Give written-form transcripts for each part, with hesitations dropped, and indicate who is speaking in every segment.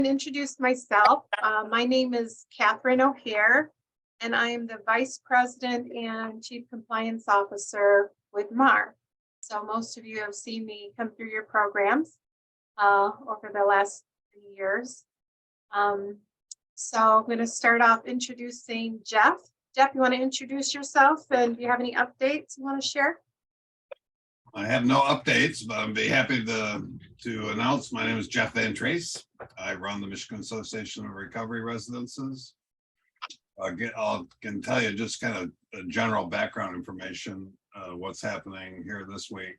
Speaker 1: Introduce myself. My name is Catherine O'Hare, and I am the Vice President and Chief Compliance Officer with MARR. So most of you have seen me come through your programs over the last few years. So I'm going to start off introducing Jeff. Jeff, you want to introduce yourself, and do you have any updates you want to share?
Speaker 2: I have no updates, but I'd be happy to announce my name is Jeff Van Trace. I run the Michigan Association of Recovery Residences. I can tell you just kind of a general background information, what's happening here this week.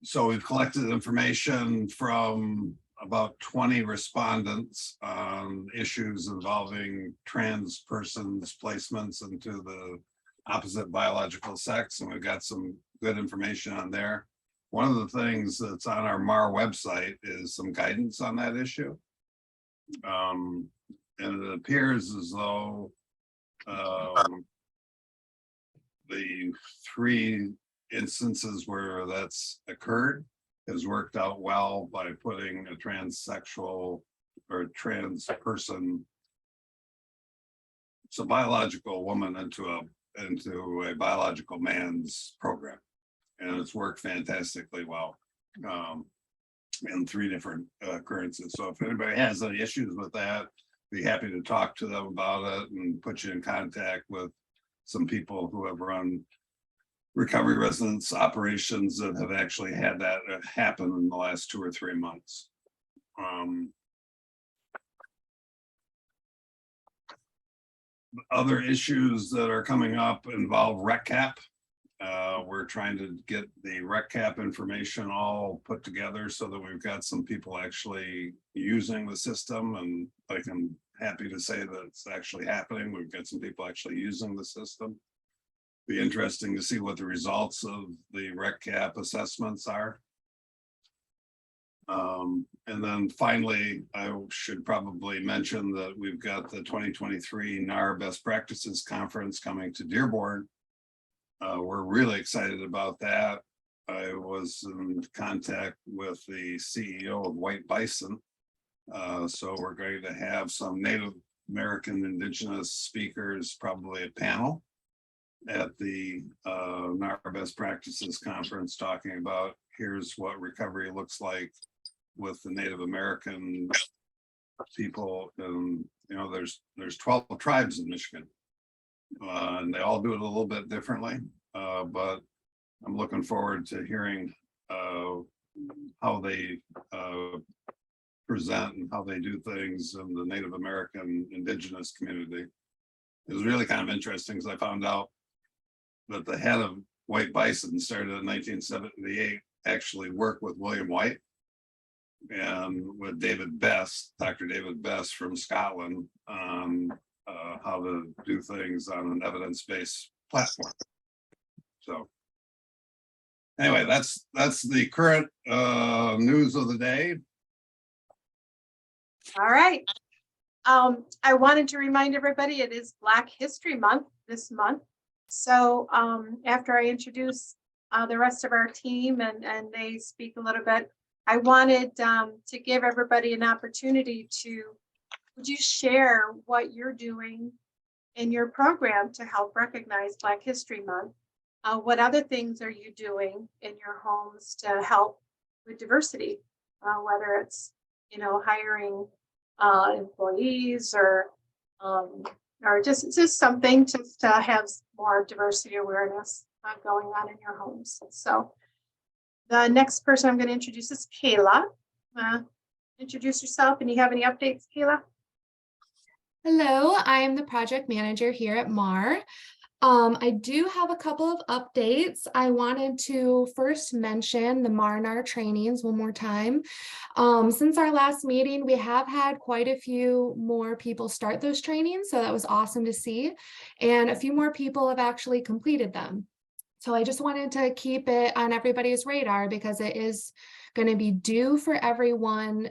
Speaker 2: So we've collected information from about 20 respondents on issues involving trans persons' placements into the opposite biological sex, and we've got some good information on there. One of the things that's on our MARR website is some guidance on that issue. And it appears as though the 3 instances where that's occurred has worked out well by putting a transsexual or a trans person, it's a biological woman, into a biological man's program, and it's worked fantastically well in 3 different occurrences. So if anybody has any issues with that, be happy to talk to them about it and put you in contact with some people who have run recovery residence operations that have actually had that happen in the last 2 or 3 months. Other issues that are coming up involve RECCAP. We're trying to get the RECCAP information all put together so that we've got some people actually using the system, and I'm happy to say that it's actually happening. We've got some people actually using the system. Be interesting to see what the results of the RECCAP assessments are. And then finally, I should probably mention that we've got the 2023 NAR Best Practices Conference coming to Dearborn. We're really excited about that. I was in contact with the CEO of White Bison. So we're going to have some Native American Indigenous speakers, probably a panel at the NAR Best Practices Conference, talking about here's what recovery looks like with the Native American people. And there's 12 tribes in Michigan, and they all do it a little bit differently, but I'm looking forward to hearing how they present and how they do things in the Native American Indigenous community. It was really kind of interesting because I found out that the head of White Bison started in 1978, actually worked with William White and with David Best, Dr. David Best from Scotland, on how to do things on an evidence-based platform. So anyway, that's the current news of the day.
Speaker 1: All right. I wanted to remind everybody it is Black History Month this month. So after I introduce the rest of our team and they speak a little bit, I wanted to give everybody an opportunity to, would you share what you're doing in your program to help recognize Black History Month? What other things are you doing in your homes to help with diversity? Whether it's, hiring employees or just something to have more diversity awareness going on in your homes. So the next person I'm going to introduce is Kayla. Introduce yourself, and you have any updates, Kayla?
Speaker 3: Hello, I am the project manager here at MARR. I do have a couple of updates. I wanted to first mention the MARR trainings one more time. Since our last meeting, we have had quite a few more people start those trainings, so that was awesome to see. And a few more people have actually completed them. So I just wanted to keep it on everybody's radar because it is going to be due for everyone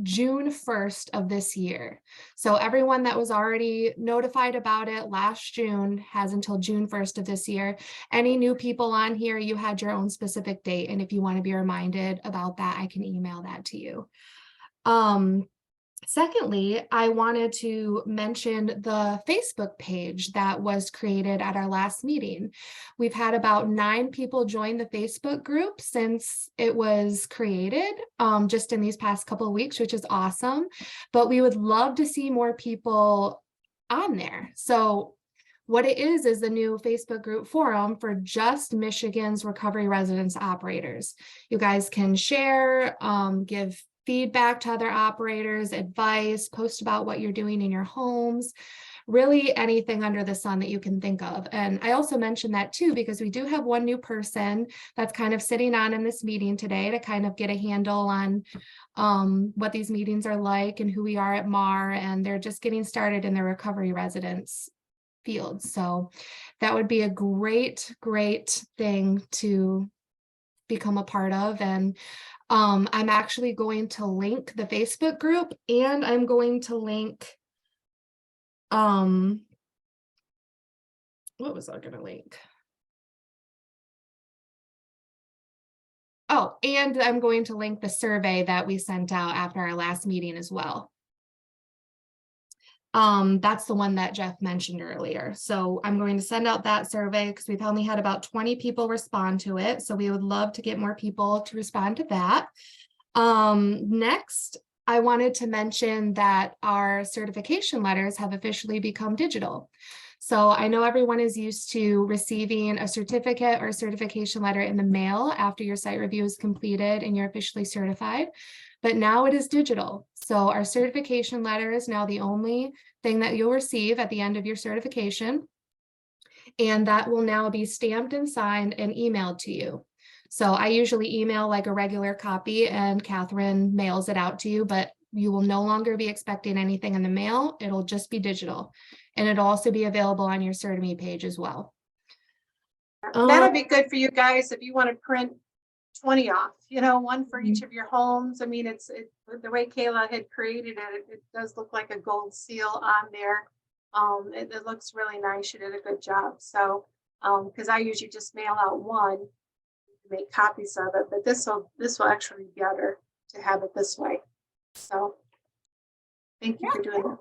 Speaker 3: June 1st of this year. So everyone that was already notified about it last June has until June 1st of this year. Any new people on here, you had your own specific date. And if you want to be reminded about that, I can email that to you. Secondly, I wanted to mention the Facebook page that was created at our last meeting. We've had about 9 people join the Facebook group since it was created, just in these past couple of weeks, which is awesome. But we would love to see more people on there. So what it is the new Facebook group forum for just Michigan's recovery residence operators. You guys can share, give feedback to other operators, advice, post about what you're doing in your homes, really anything under the sun that you can think of. And I also mentioned that too, because we do have one new person that's kind of sitting on in this meeting today to kind of get a handle on what these meetings are like and who we are at MARR, and they're just getting started in their recovery residence field. So that would be a great thing to become a part of. And I'm actually going to link the Facebook group, and I'm going to link, what was I going to link? Oh, and I'm going to link the survey that we sent out after our last meeting as well. That's the one that Jeff mentioned earlier. So I'm going to send out that survey because we've only had about 20 people respond to it. So we would love to get more people to respond to that. Next, I wanted to mention that our certification letters have officially become digital. So I know everyone is used to receiving a certificate or certification letter in the mail after your site review is completed and you're officially certified, but now it is digital. So our certification letter is now the only thing that you'll receive at the end of your certification. And that will now be stamped and signed and emailed to you. So I usually email like a regular copy and Catherine mails it out to you, but you will no longer be expecting anything in the mail. It'll just be digital. And it'll also be available on your CertMe page as well.
Speaker 1: That'll be good for you guys if you want to print 20 off, one for each of your homes. I mean, the way Kayla had created it, it does look like a gold seal on there. It looks really nice. She did a good job. So, because I usually just mail out one, make copies of it, but this will actually be better to have it this way. So, thank you for doing that.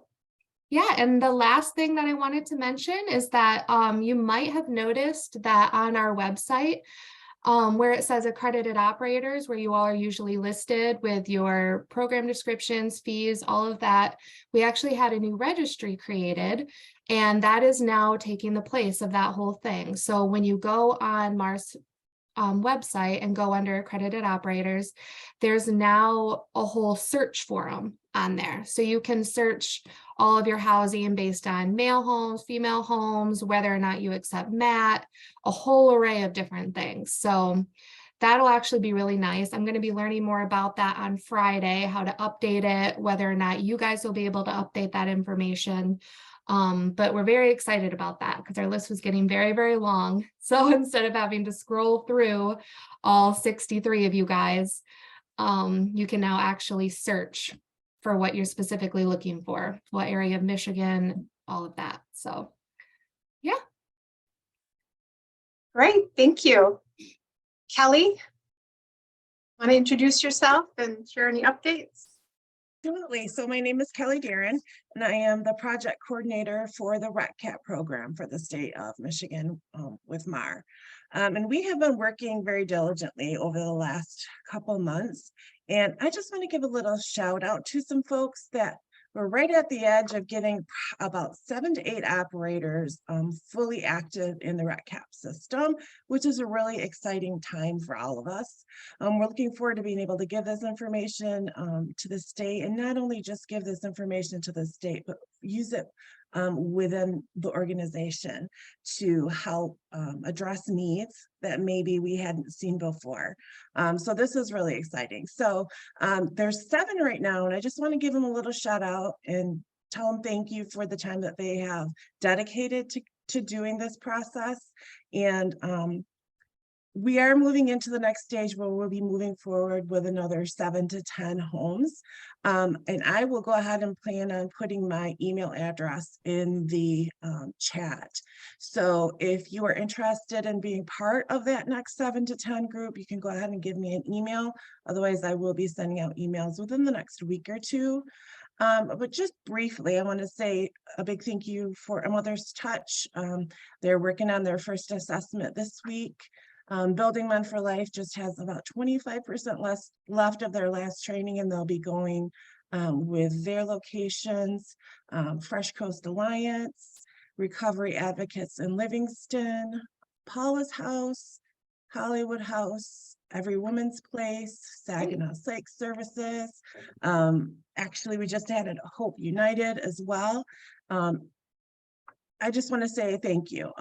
Speaker 3: Yeah, and the last thing that I wanted to mention is that you might have noticed that on our website, where it says accredited operators, where you all are usually listed with your program descriptions, fees, all of that, we actually had a new registry created, and that is now taking the place of that whole thing. So when you go on MARR's website and go under accredited operators, there's now a whole search forum on there. So you can search all of your housing based on male homes, female homes, whether or not you accept MAT, a whole array of different things. So that'll actually be really nice. I'm going to be learning more about that on Friday, how to update it, whether or not you guys will be able to update that information. But we're very excited about that because our list was getting very long. So instead of having to scroll through all 63 of you guys, you can now actually search for what you're specifically looking for, what area of Michigan, all of that. So, yeah.
Speaker 1: Great, thank you. Kelly, want to introduce yourself and share any updates?
Speaker 4: Absolutely. So my name is Kelly Darren, and I am the project coordinator for the RECCAP program for the state of Michigan with MARR. And we have been working very diligently over the last couple months. And I just want to give a little shout out to some folks that were right at the edge of getting about 7 to 8 operators fully active in the RECCAP system, which is a really exciting time for all of us. We're looking forward to being able to give this information to the state, and not only just give this information to the state, but use it within the organization to help address needs that maybe we hadn't seen before. So this is really exciting. So there's 7 right now, and I just want to give them a little shout out and tell them thank you for the time that they have dedicated to doing this process. And we are moving into the next stage where we'll be moving forward with another 7 to 10 homes. And I will go ahead and plan on putting my email address in the chat. So if you are interested in being part of that next 7 to 10 group, you can go ahead and give me an email. Otherwise, I will be sending out emails within the next week or two. But just briefly, I want to say a big thank you for A Mother's Touch. They're working on their first assessment this week. Building Men for Life just has about 25% less left of their last training, and they'll be going with their locations, Fresh Coast Alliance, Recovery Advocates in Livingston, Paula's House, Hollywood House, Every Woman's Place, Saginaw Psych Services. Actually, we just had a Hope United as well. I just want to say thank you.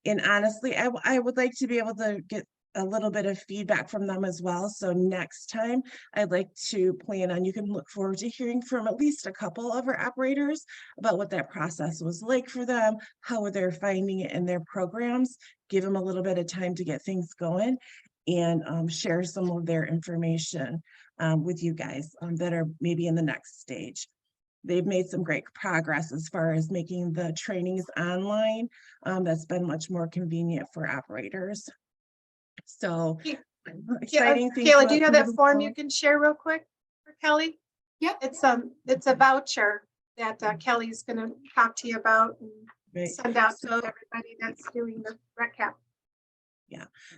Speaker 4: And honestly, I would like to be able to get a little bit of feedback from them as well. So next time I'd like to plan on, you can look forward to hearing from at least a couple of our operators about what that process was like for them, how they're finding it in their programs, give them a little bit of time to get things going, and share some of their information with you guys that are maybe in the next stage. They've made some great progress as far as making the trainings online. That's been much more convenient for operators. So exciting things.
Speaker 1: Kayla, do you have that
Speaker 4: moving
Speaker 1: form
Speaker 4: forward.
Speaker 1: you can share real quick for Kelly?
Speaker 3: Yeah.
Speaker 1: It's a voucher that Kelly's gonna talk to you about and
Speaker 4: Right.
Speaker 1: send out to
Speaker 4: So-
Speaker 1: everybody that's doing the rec cap.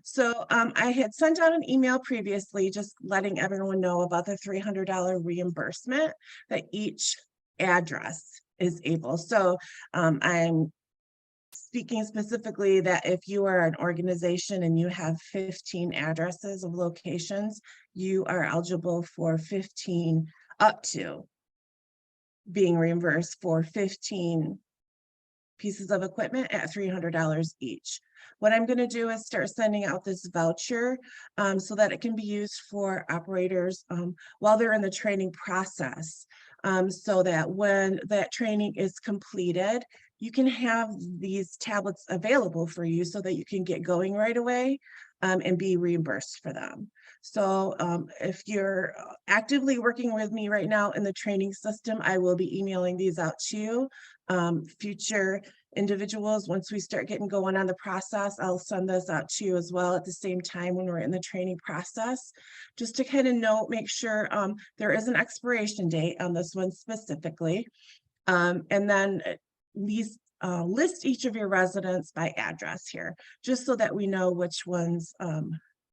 Speaker 4: So I had sent out an email previously, just letting everyone know about the $300 reimbursement that each address is able. So I'm speaking specifically that if you are an organization and you have 15 addresses of locations, you are eligible for 15 up to being reimbursed for 15 pieces of equipment at $300 each. What I'm going to do is start sending out this voucher so that it can be used for operators while they're in the training process, so that when that training is completed, you can have these tablets available for you so that you can get going right away and be reimbursed for them. So if you're actively working with me right now in the training system, I will be emailing these out to you. Future individuals, once we start getting going on the process, I'll send this out to you as well at the same time when we're in the training process, just to kind of note, make sure there is an expiration date on this one specifically. And then list each of your residents by address here, just so that we know which ones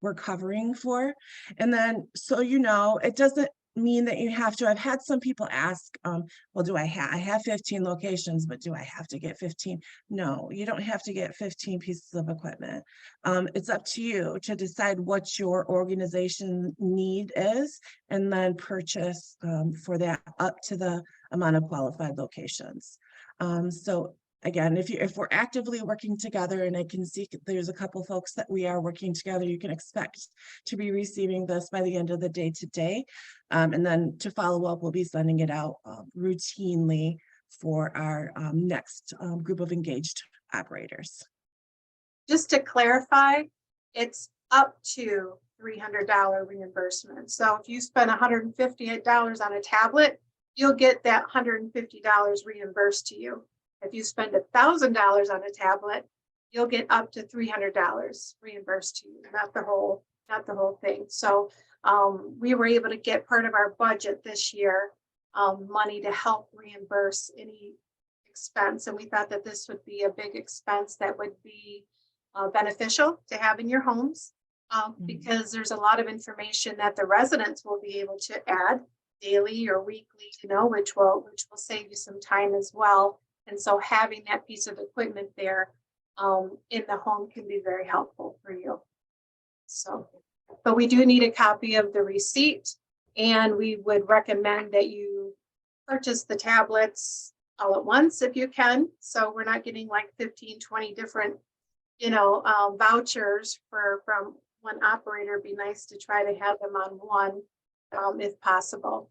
Speaker 4: we're covering for. And then, so you know, it doesn't mean that you have to. I've had some people ask, well, I have 15 locations, but do I have to get 15? No, you don't have to get 15 pieces of equipment. It's up to you to decide what your organization need is and then purchase for that up to the amount of qualified locations. So again, if we're actively working together, and I can see there's a couple folks that we are working together, you can expect to be receiving this by the end of the day today. And then to follow up, we'll be sending it out routinely for our next group of engaged operators.
Speaker 1: Just to clarify, it's up to $300 reimbursement. So if you spend $158 on a tablet, you'll get that $150 reimbursed to you. If you spend $1,000 on a tablet, you'll get up to $300 reimbursed to you, not the whole thing. So we were able to get part of our budget this year, money to help reimburse any expense. And we thought that this would be a big expense that would be beneficial to have in your homes, because there's a lot of information that the residents will be able to add daily or weekly, which will save you some time as well. And so having that piece of equipment there in the home can be very helpful for you. So, but we do need a copy of the receipt, and we would recommend that you purchase the tablets all at once if you can. So we're not getting like 15, 20 different, vouchers from one operator. It'd be nice to try to have them on one if possible.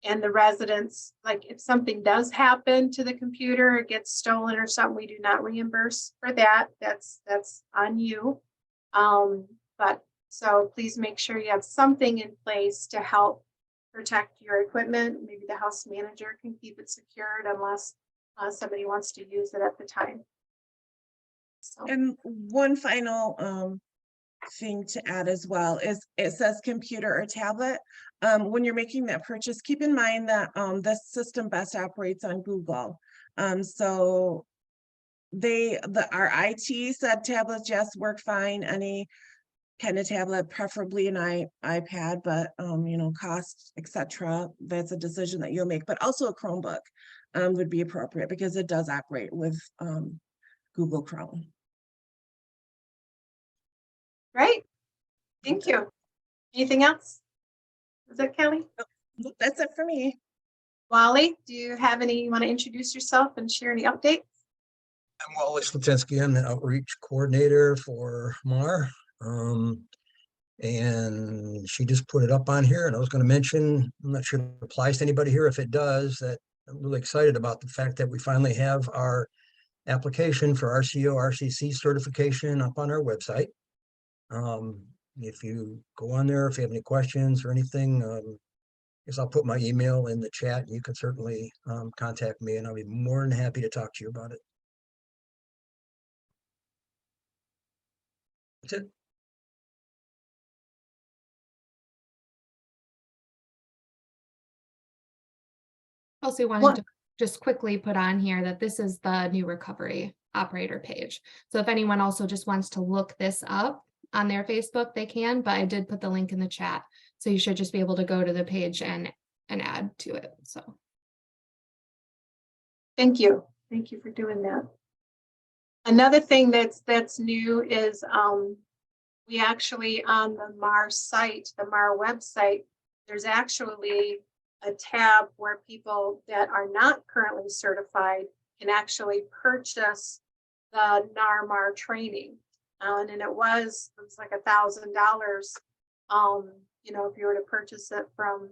Speaker 1: And the residents, like if something does happen to the computer, it gets stolen or something, we do not reimburse for that. That's on you. But so please make sure you have something in place to help protect your equipment. Maybe the house manager can keep it secured unless somebody wants to use it at the time. So,
Speaker 4: And one final thing to add as well is it says computer or tablet. When you're making that purchase, keep in mind that this system best operates on Google. So our IT said tablets, yes, work fine. Any kind of tablet, preferably an iPad, but you know, cost, etc. That's a decision that you'll make. But also a Chromebook would be appropriate because it does operate with Google Chrome.
Speaker 1: great. Thank you. Anything else? Is that Kelly?
Speaker 4: That's it for me.
Speaker 1: Wally, do you have any, you want to introduce yourself and share any updates?
Speaker 5: I'm Wally Slatinsky. I'm the outreach coordinator for MARR. And she just put it up on here, and I was going to mention, I'm not sure if it applies to anybody here. If it does, that I'm really excited about the fact that we finally have our application for RCO RCC certification up on our website. If you go on there, if you have any questions or anything, I guess I'll put my email in the chat, and you can certainly contact me, and I'll be more than happy to talk to you about it. That's it.
Speaker 3: Also wanted
Speaker 1: What-
Speaker 3: to just quickly put on here that this is the new recovery operator page. So if anyone also just wants to look this up on their Facebook, they can, but I did put the link in the chat. So you should just be able to go to the page and add to it. So
Speaker 1: Thank you. Thank you for doing that. Another thing that's new is we actually on the MARR site, the MARR website, there's actually a tab where people that are not currently certified can actually purchase the MARR training. And it was like $1,000. You know, if you were to purchase it from,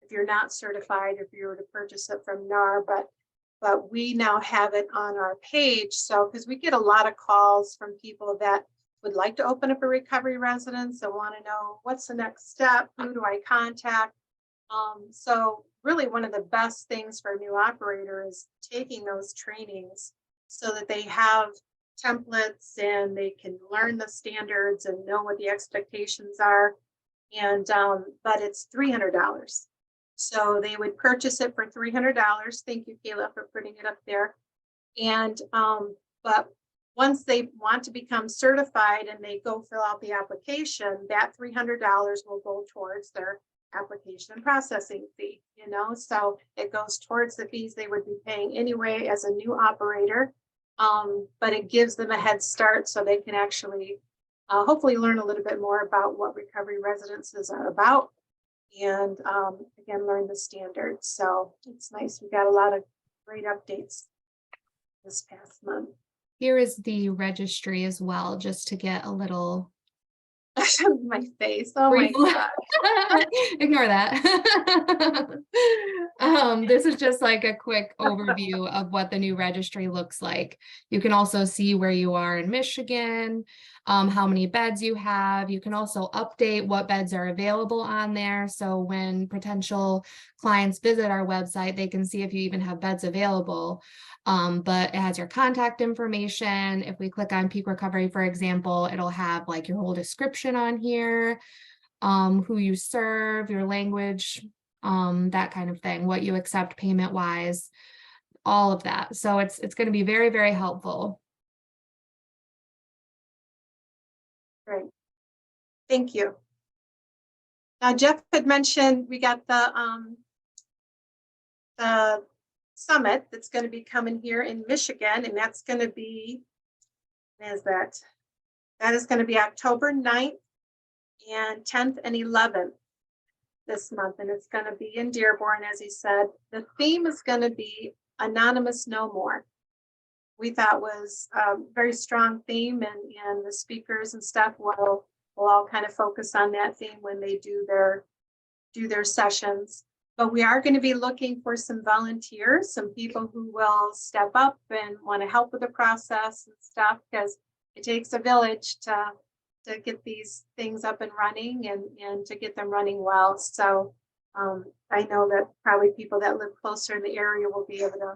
Speaker 1: if you're not certified, if you were to purchase it from NAR, but we now have it on our page. So, because we get a lot of calls from people that would like to open up a recovery residence and want to know what's the next step, who do I contact? So really one of the best things for a new operator is taking those trainings so that they have templates and they can learn the standards and know what the expectations are. And but it's $300. So they would purchase it for $300. Thank you, Kayla, for putting it up there. And but once they want to become certified and they go fill out the application, that $300 will go towards their application and processing fee, you know, so it goes towards the fees they would be paying anyway as a new operator. But it gives them a head start so they can actually hopefully learn a little bit more about what recovery residences are about and again, learn the standards. So it's nice. We got a lot of great updates this past month.
Speaker 3: here is the registry as well, just to get a little.
Speaker 1: My face. Oh my God.
Speaker 3: Ignore that. This is just like a quick overview of what the new registry looks like. You can also see where you are in Michigan, how many beds you have. You can also update what beds are available on there. So when potential clients visit our website, they can see if you even have beds available. But it has your contact information. If we click on Peak Recovery, for example, it'll have like your whole description on here, who you serve, your language, that kind of thing, what you accept payment wise, all of that. So it's going to be very, very helpful.
Speaker 1: Great. Thank you. Now, Jeff had mentioned we got the summit that's going to be coming here in Michigan, and that's going to be, when is that? That is going to be October 9th and 10th and 11th this month, and it's going to be in Dearborn, as he said. The theme is going to be Anonymous No More. We thought was a very strong theme, and the speakers and stuff will all kind of focus on that theme when they do their sessions. But we are going to be looking for some volunteers, some people who will step up and want to help with the process and stuff, because it takes a village to to get these things up and running and to get them running well. So I know that probably people that live closer in the area will be able to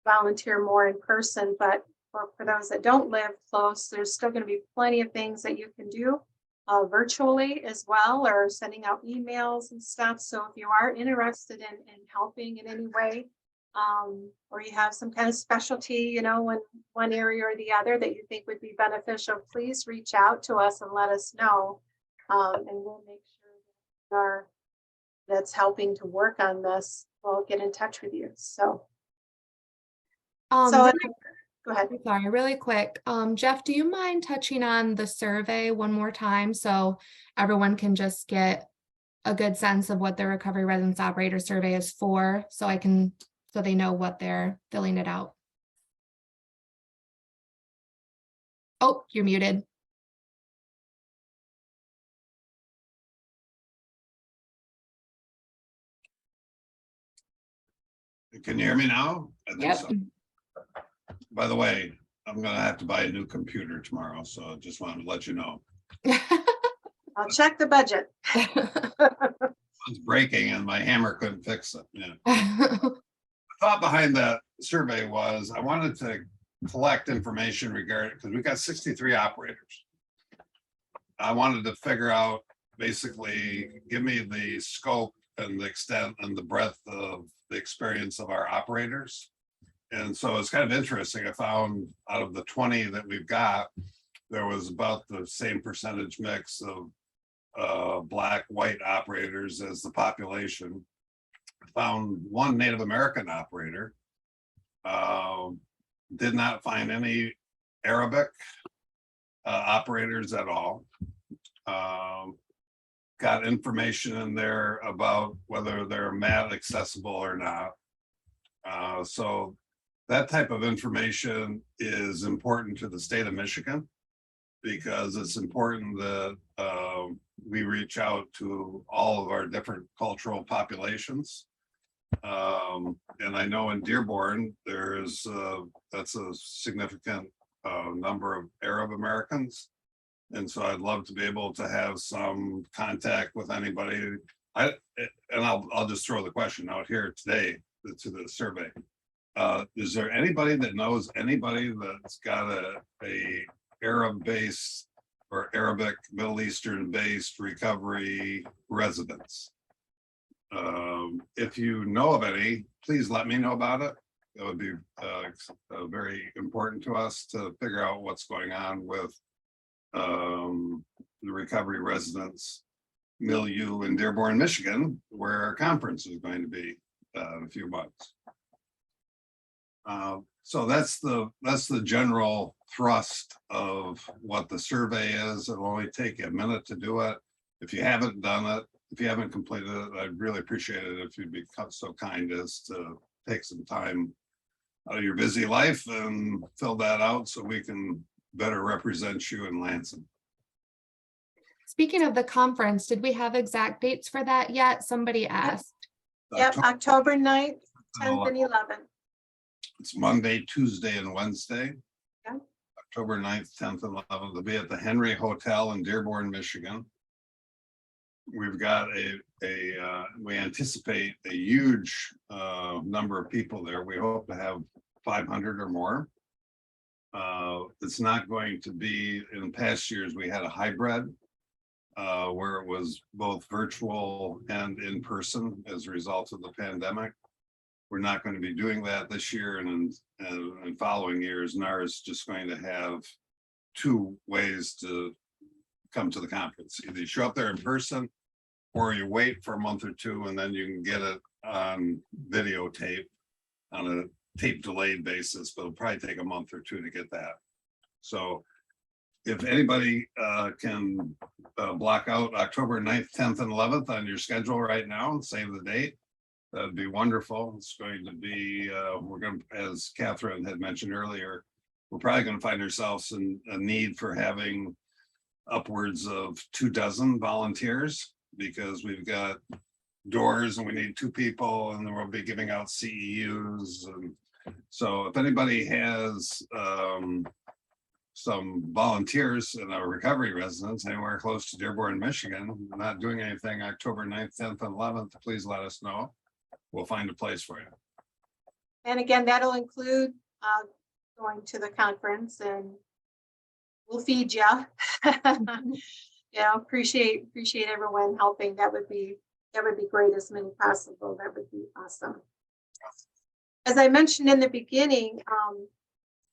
Speaker 1: volunteer more in person, but for those that don't live close, there's still going to be plenty of things that you can do virtually as well, or sending out emails and stuff. So if you are interested in helping in any way, or you have some kind of specialty, you know, in one area or the other that you think would be beneficial, please reach out to us and let us know. And we'll make sure that's helping to work on this, we'll get in touch with you. So,
Speaker 3: Really-
Speaker 1: go ahead.
Speaker 3: Sorry, really quick. Jeff, do you mind touching on the survey one more time so everyone can just get a good sense of what the Recovery Residence Operator Survey is for, so they know what they're filling it out? Oh, you're muted.
Speaker 2: Can you hear me now? I think
Speaker 3: Yep.
Speaker 2: so. By the way, I'm gonna have to buy a new computer tomorrow, so just wanted to let you know.
Speaker 1: I'll check the budget.
Speaker 2: It's breaking and my hammer couldn't fix it. Yeah. The thought behind that survey was I wanted to collect information regarding, because we got 63 operators. I wanted to figure out, basically, give me the scope and the extent and the breadth of the experience of our operators. And so it's kind of interesting. I found out of the 20 that we've got, there was about the same percentage mix of Black, white operators as the population. Found one Native American operator. Did not find any Arabic operators at all. Got information in there about whether they're MAT accessible or not. So that type of information is important to the state of Michigan, because it's important that we reach out to all of our different cultural populations. And I know in Dearborn, that's a significant number of Arab Americans. And so I'd love to be able to have some contact with anybody. I'll just throw the question out here today to the survey. Is there anybody that knows anybody that's got a Arab-based or Arabic, Middle Eastern-based recovery residence? If you know of any, please let me know about it. It would be very important to us to figure out what's going on with the recovery residence milieu in Dearborn, Michigan, where our conference is going to be in a few months. So that's the general thrust of what the survey is. It'll only take you a minute to do it. If you haven't done it, if you haven't completed it, I'd really appreciate it if you'd be so kind as to take some time out of your busy life and fill that out so we can better represent you in Lansing.
Speaker 3: Speaking of the conference, did we have exact dates for that yet? Somebody asked.
Speaker 1: Yep, October 9th, 10th and 11th.
Speaker 2: It's Monday, Tuesday, and Wednesday.
Speaker 1: Yeah.
Speaker 2: October 9th, 10th, and 11th. They'll be at the Henry Hotel in Dearborn, Michigan. We've got we anticipate a huge number of people there. We hope to have 500 or more. It's not going to be, in past years, we had a hybrid where it was both virtual and in person as a result of the pandemic. We're not going to be doing that this year, and in following years, NAR is just going to have two ways to come to the conference. Either you show up there in person, or you wait for a month or two and then you can get it on videotape on a tape delayed basis, but it'll probably take a month or two to get that. So if anybody can block out October 9th, 10th, and 11th on your schedule right now and save the date, that'd be wonderful. It's going to be, we're going to, as Catherine had mentioned earlier, we're probably going to find ourselves in a need for having upwards of 24 volunteers, because we've got doors and we need 2 people, and then we'll be giving out CEUs. And so if anybody has some volunteers in our recovery residence anywhere close to Dearborn, Michigan, not doing anything October 9th, 10th, and 11th, please let us know. We'll find a place for you.
Speaker 1: And again, that'll include going to the conference, and we'll feed you. Yeah, appreciate everyone helping. That would be great, as many possible. That would be awesome. As I mentioned in the beginning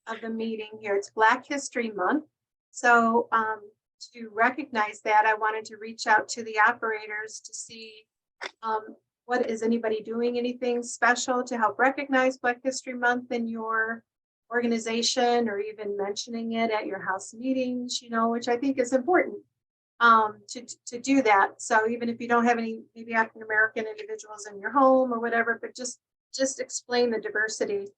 Speaker 1: of the meeting here, it's Black History Month. So to recognize that, I wanted to reach out to the operators to see what is anybody doing anything special to help recognize Black History Month in your organization, or even mentioning it at your house meetings, you know, which I think is important to do that. So even if you don't have any maybe African American individuals in your home or whatever, but just explain the diversity.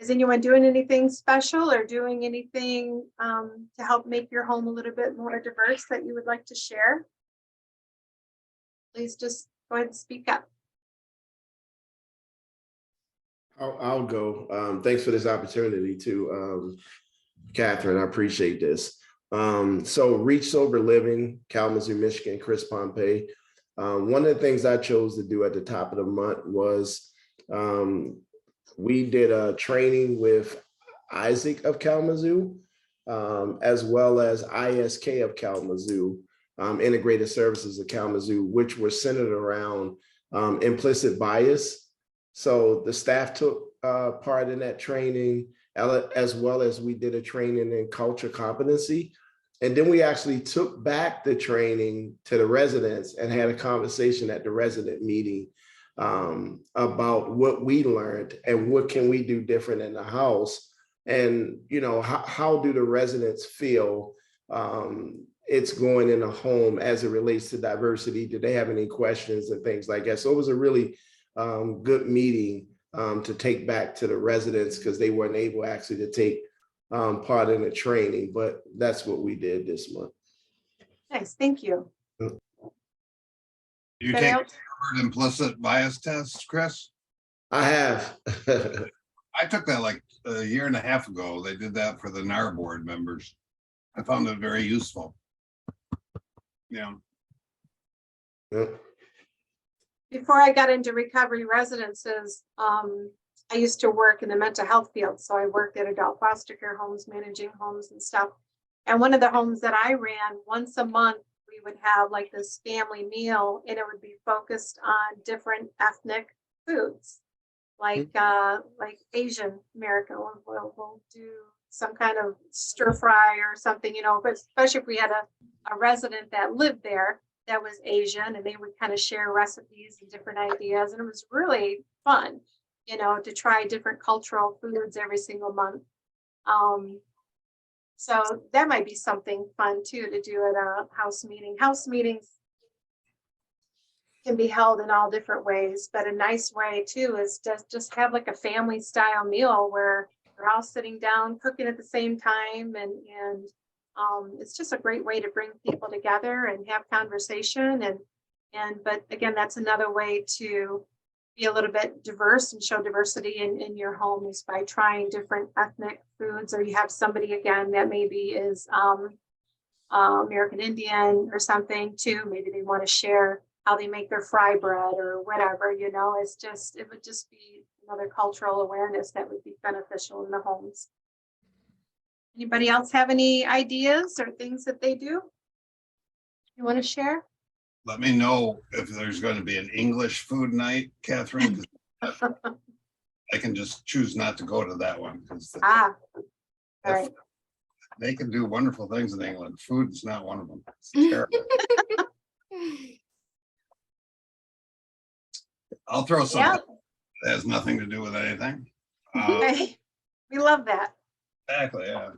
Speaker 1: Is anyone doing anything special or doing anything to help make your home a little bit more diverse that you would like to share? Please just go ahead and speak up.
Speaker 6: I'll go. Thanks for this opportunity to Catherine. I appreciate this. So Reach Sober Living, Kalamazoo, Michigan, Chris Pompey. One of the things I chose to do at the top of the month was we did a training with Isaac of Kalamazoo, as well as ISK of Kalamazoo, Integrated Services of Kalamazoo, which were centered around implicit bias. So the staff took part in that training, as well as we did a training in culture competency. And then we actually took back the training to the residents and had a conversation at the resident meeting about what we learned and what can we do different in the house. And, you know, how do the residents feel it's going in the home as it relates to diversity? Do they have any questions and things like that? So it was a really good meeting to take back to the residents, because they weren't able actually to take part in the training, but that's what we did this month.
Speaker 1: Nice, thank you.
Speaker 2: You
Speaker 1: Anybody
Speaker 2: take
Speaker 1: else?
Speaker 2: the implicit bias test, Chris?
Speaker 6: I have.
Speaker 2: I took that like a year and a half ago. They did that for the NAR board members. I found it very useful. Yeah.
Speaker 6: Yep.
Speaker 1: Before I got into recovery residences, I used to work in the mental health field. So I worked at adult foster care homes, managing homes and stuff. And one of the homes that I ran, once a month, we would have like this family meal, and it would be focused on different ethnic foods, like Asian American. We'll do some kind of stir fry or something, you know, but especially if we had a resident that lived there that was Asian, and they would kind of share recipes and different ideas. And it was really fun, you know, to try different cultural foods every single month. So that might be something fun too to do at a house meeting. House meetings can be held in all different ways, but a nice way too is to just have like a family style meal where they're all sitting down cooking at the same time, and it's just a great way to bring people together and have conversation. But again, that's another way to be a little bit diverse and show diversity in your home, is by trying different ethnic foods, or you have somebody again that maybe is American Indian or something too. Maybe they want to share how they make their fry bread or whatever, you know. It would just be another cultural awareness that would be beneficial in the homes. Anybody else have any ideas or things that they do you want to share?
Speaker 2: Let me know if there's going to be an English food night, Catherine. I can just choose not to go to that one, because
Speaker 1: All right.
Speaker 2: they can do wonderful things in England. Food is not one of them. It's terrible. I'll throw something that has nothing to do with anything.
Speaker 1: Hey, we love that.
Speaker 2: Exactly, yeah.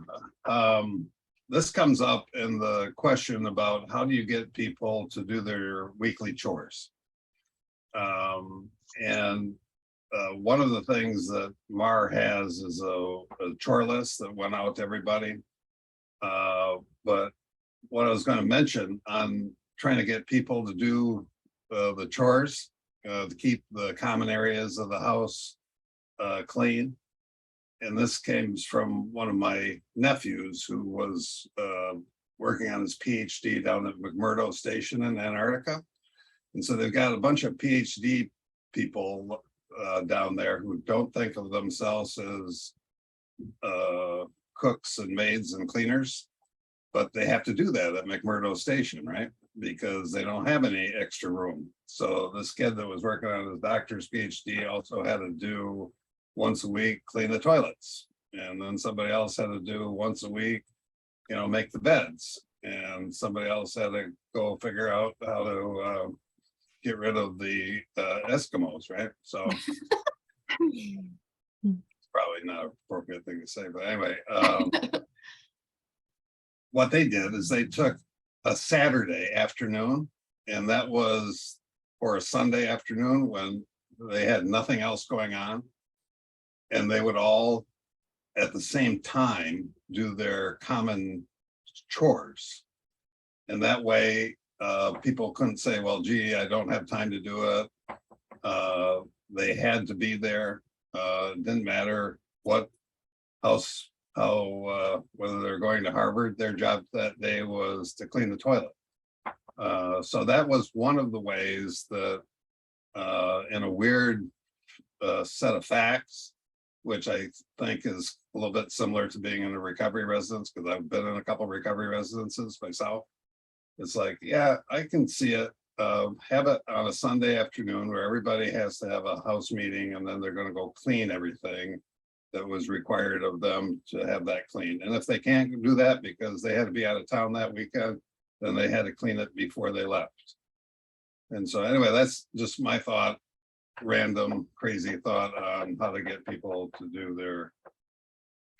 Speaker 2: This comes up in the question about how do you get people to do their weekly chores? One of the things that MARR has is a chore list that went out to everybody. But what I was going to mention on trying to get people to do the chores, to keep the common areas of the house clean, and this came from one of my nephews who was working on his PhD down at McMurdo Station in Antarctica. And so they've got a bunch of PhD people down there who don't think of themselves as cooks and maids and cleaners, but they have to do that at McMurdo Station, right? Because they don't have any extra room. So this kid that was working on his doctor's PhD also had to do once a week, clean the toilets. And then somebody else had to do once a week, you know, make the beds. And somebody else had to go figure out how to get rid of the Eskimos, right? So probably not an appropriate thing to say, but anyway, what they did is they took a Saturday afternoon, and that was for a Sunday afternoon when they had nothing else going on. And they would all at the same time do their common chores. And that way, people couldn't say, well, gee, I don't have time to do it. They had to be there. It didn't matter what house, whether they're going to Harvard, their job that day was to clean the toilet. So that was one of the ways that in a weird set of facts, which I think is a little bit similar to being in a recovery residence, because I've been in a couple of recovery residences myself. It's like, yeah, I can see it. Have it on a Sunday afternoon where everybody has to have a house meeting, and then they're going to go clean everything that was required of them to have that cleaned. And if they can't do that because they had to be out of town that weekend, then they had to clean it before they left. And so anyway, that's just my thought, random, crazy thought on how to get people to do their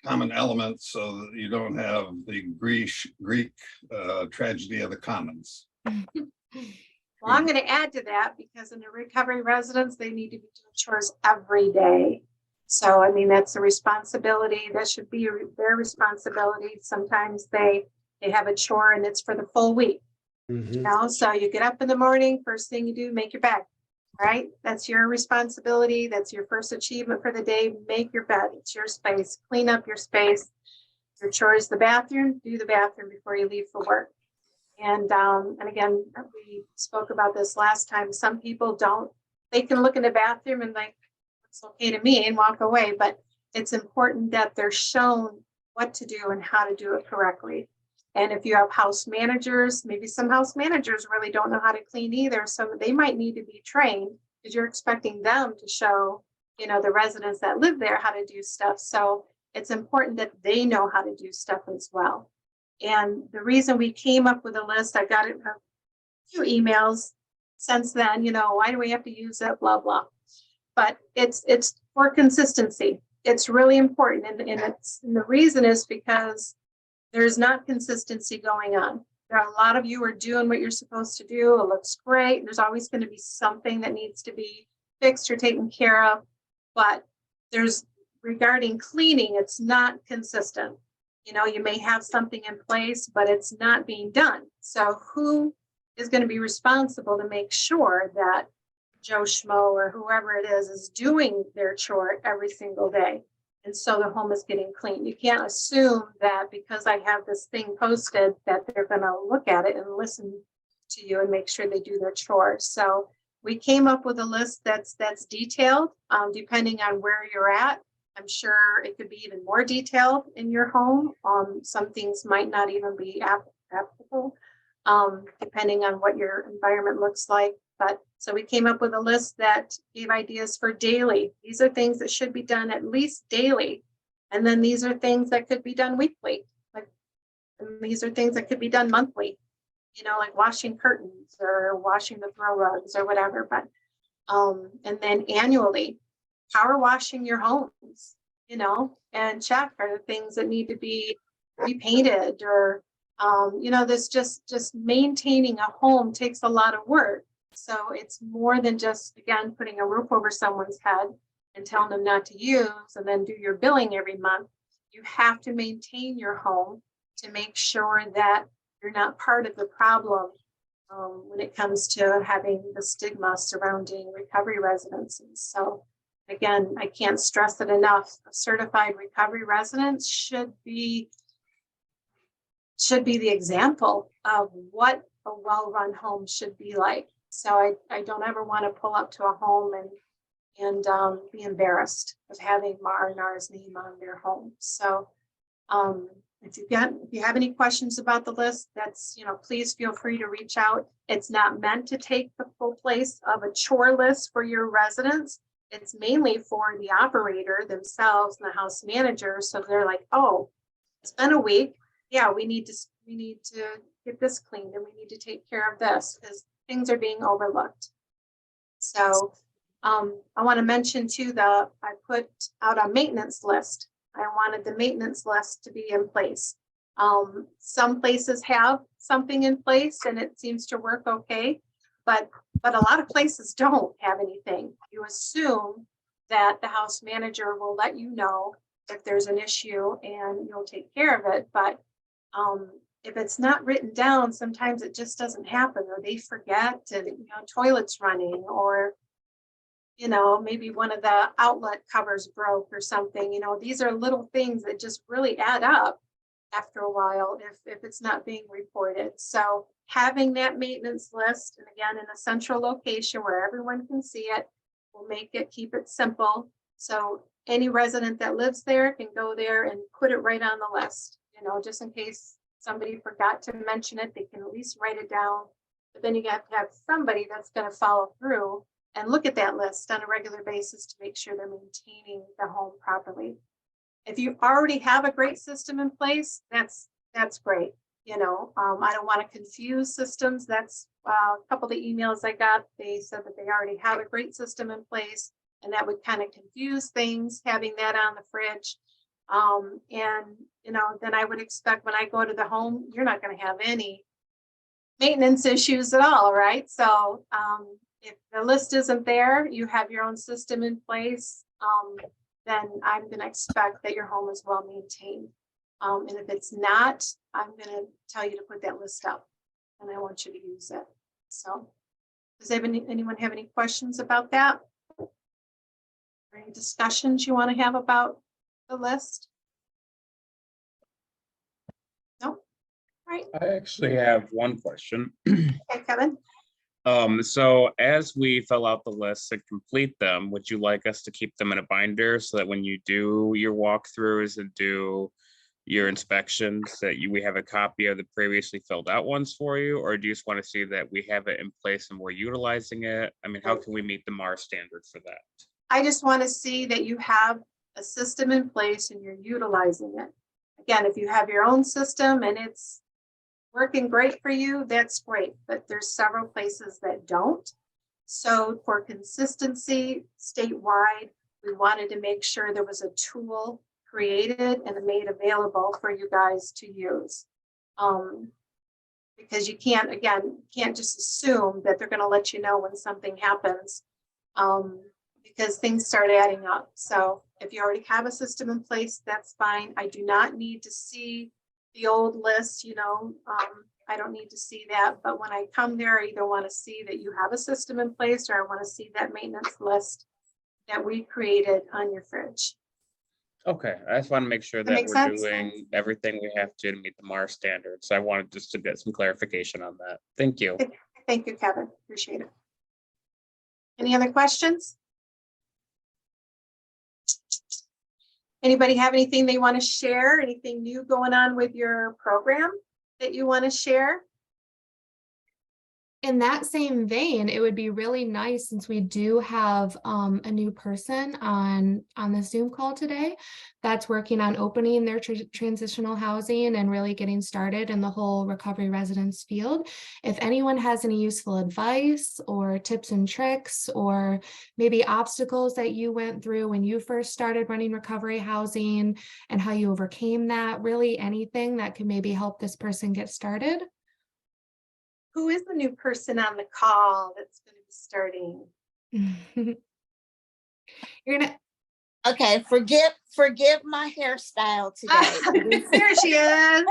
Speaker 2: common elements so that you don't have the Greek tragedy of the commons.
Speaker 1: Well, I'm going to add to that because in a recovery residence, they need to be doing chores every day. So, I mean, that's a responsibility. That should be their responsibility. Sometimes they have a chore and it's for the full week. You know, so you get up in the morning, first thing you do, make your bed, right? That's your responsibility. That's your first achievement for the day. Make your bed. It's your space. Clean up your space. Your chore is the bathroom. Do the bathroom before you leave for work. And again, we spoke about this last time. Some people don't, they can look in the bathroom and like, it's okay to me and walk away, but it's important that they're shown what to do and how to do it correctly. And if you have house managers, maybe some house managers really don't know how to clean either. So they might need to be trained because you're expecting them to show, you know, the residents that live there how to do stuff. So it's important that they know how to do stuff as well. And the reason we came up with a list, I got a few emails since then, you know, why do we have to use it, blah, blah. But it's for consistency. It's really important. And the reason is because there's not consistency going on. There are a lot of you are doing what you're supposed to do. It looks great. There's always going to be something that needs to be fixed or taken care of. But there's regarding cleaning, it's not consistent. You know, you may have something in place, but it's not being done. So who is going to be responsible to make sure that Joe Schmo or whoever it is doing their chore every single day? And so the home is getting clean. You can't assume that because I have this thing posted that they're going to look at it and listen to you and make sure they do their chores. So we came up with a list that's detailed, depending on where you're at. I'm sure it could be even more detailed in your home. Some things might not even be applicable, depending on what your environment looks like. But so we came up with a list that gave ideas for daily. These are things that should be done at least daily. And then these are things that could be done weekly. And these are things that could be done monthly, you know, like washing curtains or washing the throw rugs or whatever. But and then annually, power washing your homes, you know, and check are the things that need to be repainted or, you know, this just maintaining a home takes a lot of work. So it's more than just, again, putting a roof over someone's head and telling them not to use and then do your billing every month. You have to maintain your home to make sure that you're not part of the problem when it comes to having the stigma surrounding recovery residences. So Again, I can't stress it enough. Certified recovery residents should be the example of what a well-run home should be like. So I don't ever want to pull up to a home and be embarrassed of having MARR's name on their home. So if you have any questions about the list, that's, please feel free to reach out. It's not meant to take the full place of a chore list for your residents. It's mainly for the operator themselves and the house manager. So they're like, oh, it's been a week. Yeah, we need to get this cleaned and we need to take care of this because things are being overlooked. So I want to mention too, I put out a maintenance list. I wanted the maintenance list to be in place. Some places have something in place and it seems to work okay, but a lot of places don't have anything. You assume that the house manager will let you know if there's an issue and you'll take care of it. But if it's not written down, sometimes it just doesn't happen, or they forget to, toilets running, or maybe one of the outlet covers broke or something. These are little things that just really add up after a while if it's not being reported. So having that maintenance list, and again, in a central location where everyone can see it, will keep it simple. So any resident that lives there can go there and put it right on the list, just in case somebody forgot to mention it, they can at least write it down. But then you have to have somebody that's going to follow through and look at that list on a regular basis to make sure they're maintaining the home properly. If you already have a great system in place, that's great. I don't want to confuse systems. That's a couple of the emails I got. They said that they already have a great system in place, and that would kind of confuse things, having that on the fridge. Then I would expect when I go to the home, you're not going to have any maintenance issues at all, right? So if the list isn't there, you have your own system in place, then I'm going to expect that your home is well maintained. And if it's not, I'm going to tell you to put that list up, and I want you to use it. So does anyone have any questions about that? Or any discussions you want to have about the list? No? Right.
Speaker 7: I actually have one question.
Speaker 1: Okay, Kevin.
Speaker 7: So as we fill out the lists and complete them, would you like us to keep them in a binder so that when you do your walkthroughs and do your inspections that we have a copy of the previously filled out ones for you? Or do you just want to see that we have it in place and we're utilizing it? I mean, how can we meet the MARR standard for that?
Speaker 1: I just want to see that you have a system in place and you're utilizing it. Again, if you have your own system and it's working great for you, that's great, but there's several places that don't. So for consistency statewide, we wanted to make sure there was a tool created and made available for you guys to use. Because you can't just assume that they're going to let you know when something happens, because things start adding up. So if you already have a system in place, that's fine. I do not need to see the old list, I don't need to see that. But when I come there, I either want to see that you have a system in place, or I want to see that maintenance list that we created on your fridge.
Speaker 7: Okay, I just want to make sure that
Speaker 1: makes
Speaker 7: we're
Speaker 1: sense?
Speaker 7: doing everything we have to meet the MARR standards. So I wanted just to get some clarification on that. Thank you.
Speaker 1: Thank you, Kevin. Appreciate it. Any other questions? Anybody have anything they want to share? Anything new going on with your program that you want to share?
Speaker 3: In that same vein, it would be really nice, since we do have a new person on the Zoom call today that's working on opening their transitional housing and really getting started in the whole recovery residence field. If anyone has any useful advice or tips and tricks, or maybe obstacles that you went through when you first started running recovery housing and how you overcame that, really anything that could maybe help this person get started.
Speaker 1: Who is the new person on the call that's going to be starting?
Speaker 3: You're gonna.
Speaker 8: Okay, forgive my hairstyle today.
Speaker 1: There she is.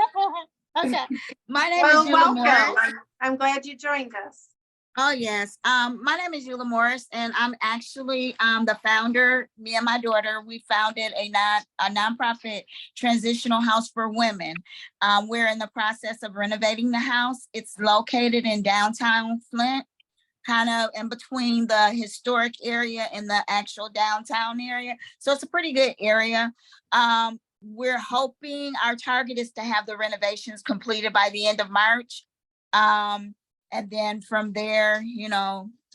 Speaker 8: Okay, my name
Speaker 1: Well,
Speaker 8: is Julie Morris.
Speaker 1: welcome. I'm glad you joined us.
Speaker 8: Oh, yes. My name is Eula Morris, and I'm actually the founder. Me and my daughter, we founded a nonprofit transitional house for women. We're in the process of renovating the house. It's located in downtown Flint, kind of in between the historic area and the actual downtown area. So it's a pretty good area. We're hoping, our target is to have the renovations completed by the end of March. And then from there,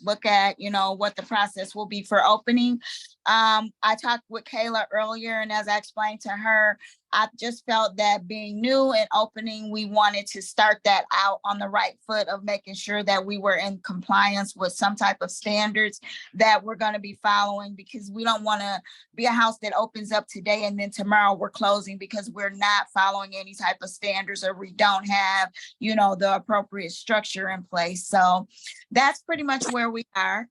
Speaker 8: look at, what the process will be for opening. I talked with Kayla earlier, and as I explained to her, I just felt that being new and opening, we wanted to start that out on the right foot of making sure that we were in compliance with some type of standards that we're going to be following, because we don't want to be a house that opens up today and then tomorrow we're closing because we're not following any type of standards, or we don't have, the appropriate structure in place. So that's pretty much where we are.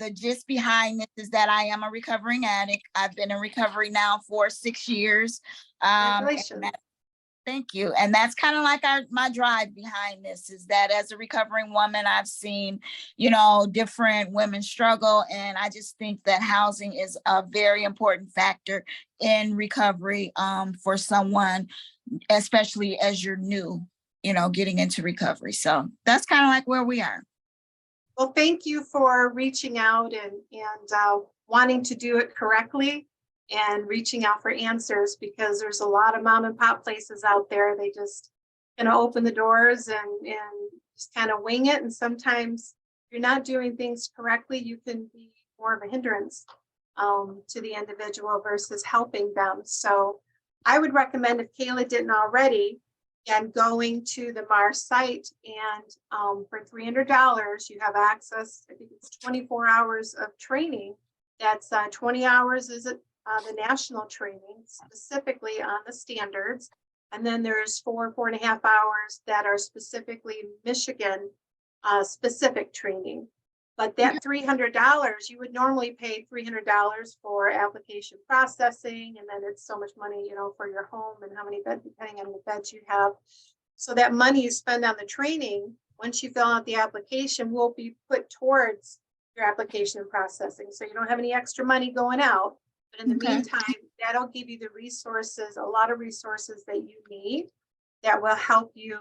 Speaker 8: The gist behind this is that I am a recovering addict. I've been in recovery now for 6 years.
Speaker 1: Congratulations.
Speaker 8: Thank you. And that's kind of like my drive behind this, is that as a recovering woman, I've seen, different women struggle. And I just think that housing is a very important factor in recovery for someone, especially as you're new, getting into recovery. So that's kind of like where we are.
Speaker 1: Well, thank you for reaching out and wanting to do it correctly and reaching out for answers, because there's a lot of mom and pop places out there. They just open the doors and just kind of wing it. And sometimes if you're not doing things correctly, you can be more of a hindrance to the individual versus helping them. So I would recommend, if Kayla didn't already, and going to the MARR site, and for $300, you have access, I think it's 24 hours of training. That's 20 hours is the national training, specifically on the standards. And then there's 4.5 hours that are specifically Michigan specific training. But that $300, you would normally pay $300 for application processing, and then it's so much money, for your home and how many beds, depending on the beds you have. So that money you spend on the training, once you fill out the application, will be put towards your application and processing. So you don't have any extra money going out. But in the meantime, that'll give you the resources, a lot of resources that you need that will help you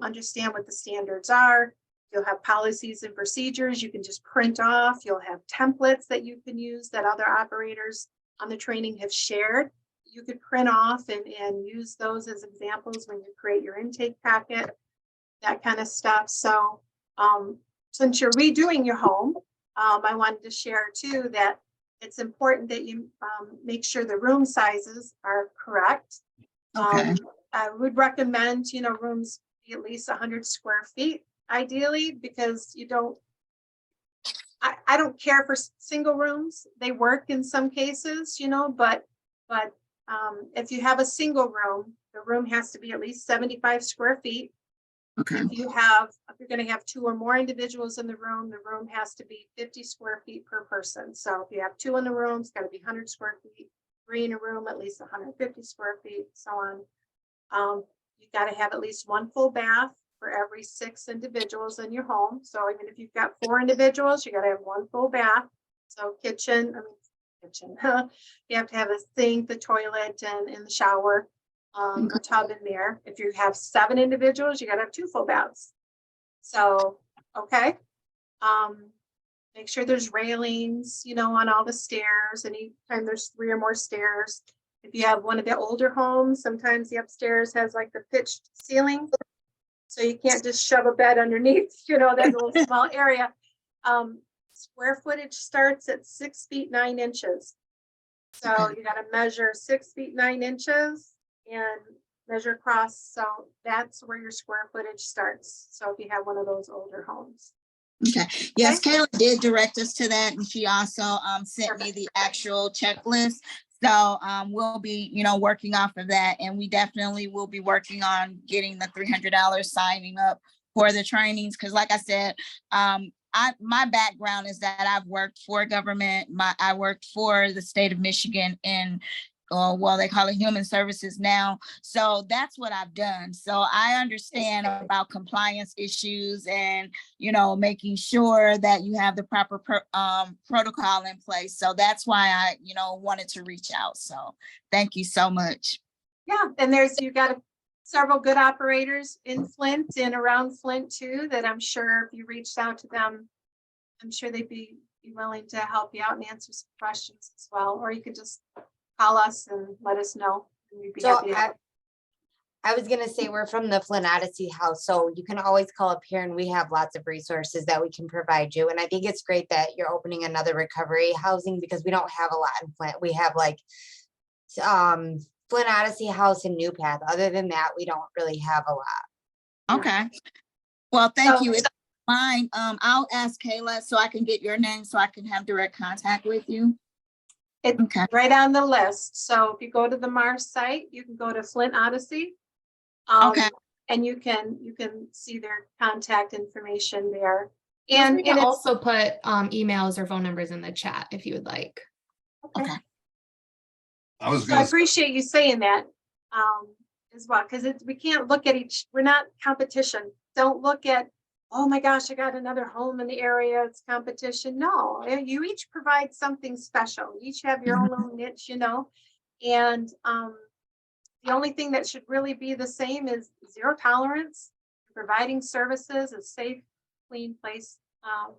Speaker 1: understand what the standards are. You'll have policies and procedures you can just print off. You'll have templates that you can use that other operators on the training have shared. You could print off and use those as examples when you create your intake packet, that kind of stuff. So since you're redoing your home, I wanted to share too that it's important that you make sure the room sizes are correct. I would recommend, rooms be at least 100 square feet. Ideally, because I don't care for single rooms. They work in some cases, but if you have a single room, the room has to be at least 75 square feet. If you're going to have 2 or more individuals in the room has to be 50 square feet per person. So if you have 2 in the room, it's got to be 100 square feet, 3 in a room, at least 150 square feet, so on. You got to have at least 1 full bath for every 6 individuals in your home. So even if you've got 4 individuals, you got to have 1 full bath. So kitchen, you have to have a sink, the toilet, and in the shower, a tub in there. If you have 7 individuals, you got to have 2 full baths. So, make sure there's railings, on all the stairs. Anytime there's 3 or more stairs. If you have one of the older homes, sometimes the upstairs has like the pitched ceiling. So you can't just shove a bed underneath, that little small area. Square footage starts at 6 feet 9 inches. So you got to measure 6 feet 9 inches and measure across. So that's where your square footage starts. So if you have one of those older homes.
Speaker 8: Okay. Yes, Kayla did direct us to that, and she also sent me the actual checklist. So we'll be, working off of that, and we definitely will be working on getting the $300 signing up for the trainings. Because like I said, my background is that I've worked for government. I worked for the state of Michigan in or well, they call it human services now. So that's what I've done. So I understand about compliance issues and, you know, making sure that you have the proper protocol in place. So that's why I, you know, wanted to reach out. So thank you so much.
Speaker 1: Yeah, and you got several good operators in Flint and around Flint too, that I'm sure if you reached out to them, I'm sure they'd be willing to help you out and answer some questions as well, or you could just call us and let us know. And we'd be
Speaker 9: So
Speaker 1: happy to-
Speaker 9: I was gonna say, we're from the Flint Odyssey House, so you can always call up here and we have lots of resources that we can provide you. And I think it's great that you're opening another recovery housing because we don't have a lot in Flint. We have like Flint Odyssey House and New Path. Other than that, we don't really have a lot.
Speaker 8: Okay. Well, thank
Speaker 1: So-
Speaker 8: you. If fine, I'll ask Kayla so I can get your name so I can have direct contact with you.
Speaker 1: It's
Speaker 8: Okay.
Speaker 1: right on the list. So if you go to the MARR site, you can go to Flint Odyssey.
Speaker 8: Okay.
Speaker 1: And you can see their contact information there.
Speaker 3: And
Speaker 1: And
Speaker 3: we can
Speaker 1: it's
Speaker 3: also put emails or phone numbers in the chat if you would like.
Speaker 8: Okay.
Speaker 2: I was
Speaker 1: So I
Speaker 2: gonna,
Speaker 1: appreciate you saying that as well, because we can't look at we're not competition. Don't look at, oh my gosh, I got another home in the area, it's competition. No, you each provide something special. You each have your own little niche, you know, and the only thing that should really be the same is zero tolerance, providing services, a safe, clean place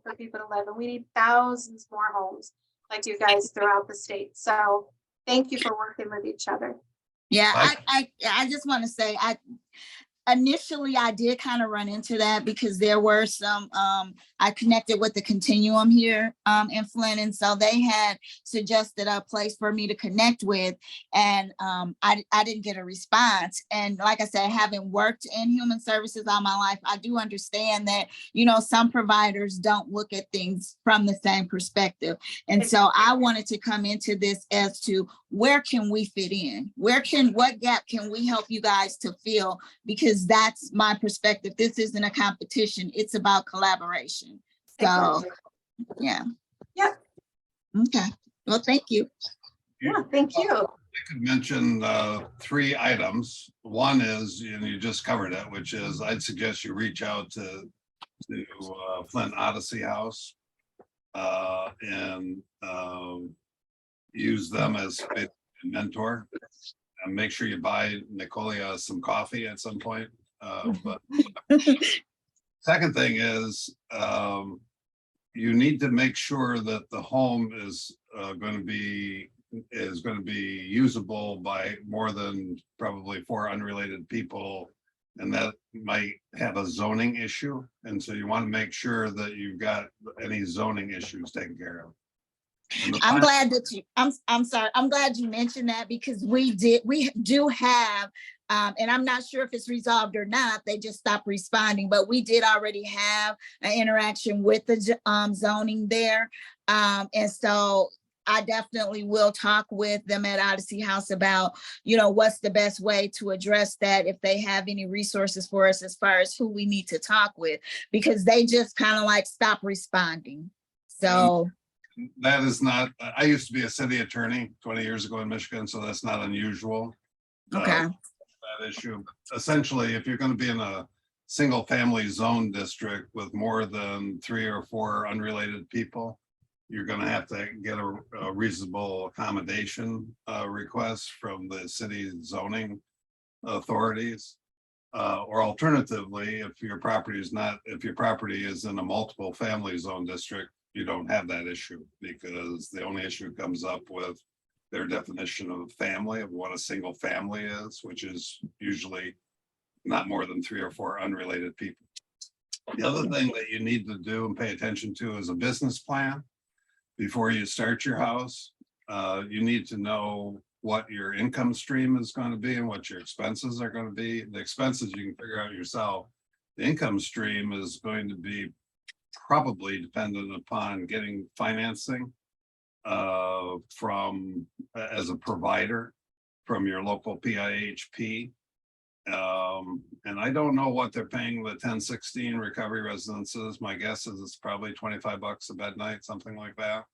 Speaker 1: for people to live. And we need thousands more homes like you guys throughout the state. So thank you for working with each other.
Speaker 8: Yeah,
Speaker 2: Mike?
Speaker 8: I just want to say initially I did kind of run into that because there were some I connected with the Continuum here in Flint, and so they had suggested a place for me to connect with, and I didn't get a response. And like I said, having worked in human services all my life, I do understand that, you know, some providers don't look at things from the same perspective. And so I wanted to come into this as to where can we fit in? What gap can we help you guys to fill? Because that's my perspective. This isn't a competition. It's about collaboration. So, yeah.
Speaker 1: Yeah.
Speaker 8: Okay. Well, thank you.
Speaker 1: Yeah, thank you.
Speaker 2: I could mention 3 items. One is, and you just covered it, which is I'd suggest you reach out to Flint Odyssey House and use them as a mentor. And make sure you buy Nicolia some coffee at some point. But second thing is you need to make sure that the home is going to be usable by more than probably 4 unrelated people, and that might have a zoning issue. And so you want to make sure that you've got any zoning issues taken care of.
Speaker 8: I'm glad that you, I'm sorry, I'm glad you mentioned that because we do have, and I'm not sure if it's resolved or not, they just stopped responding, but we did already have an interaction with the zoning there. And so I definitely will talk with them at Odyssey House about, you know, what's the best way to address that, if they have any resources for us as far as who we need to talk with, because they just kind of like stop responding. So.
Speaker 2: That is not, I used to be a city attorney 20 years ago in Michigan, so that's not unusual.
Speaker 8: Okay.
Speaker 2: That issue. Essentially, if you're going to be in a single family zone district with more than 3 or 4 unrelated people, you're going to have to get a reasonable accommodation request from the city zoning authorities. Or alternatively, if your property is in a multiple family zone district, you don't have that issue, because the only issue comes up with their definition of family, of what a single family is, which is usually not more than 3 or 4 unrelated people. The other thing that you need to do and pay attention to is a business plan. Before you start your house, you need to know what your income stream is going to be and what your expenses are going to be. The expenses you can figure out yourself. The income stream is going to be probably dependent upon getting financing from, as a provider, from your local PIHP. And I don't know what they're paying the 1016 recovery residences. My guess is it's probably $25 a bed night, something like that.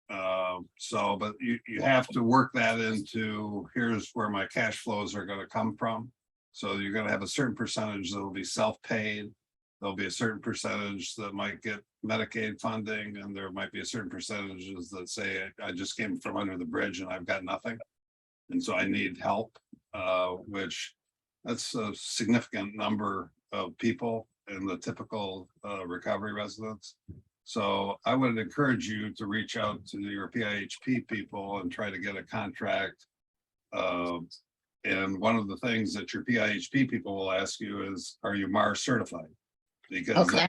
Speaker 2: So, but you have to work that into, here's where my cash flows are gonna come from. So you're gonna have a certain percentage that will be self-paid. There'll be a certain percentage that might get Medicaid funding, and there might be a certain percentages that say, I just came from under the bridge and I've got nothing. And so I need help, which that's a significant number of people in the typical recovery residents. So I would encourage you to reach out to your PIHP people and try to get a contract. And one of the things that your PIHP people will ask you is, are you MARR certified? Because
Speaker 8: Okay.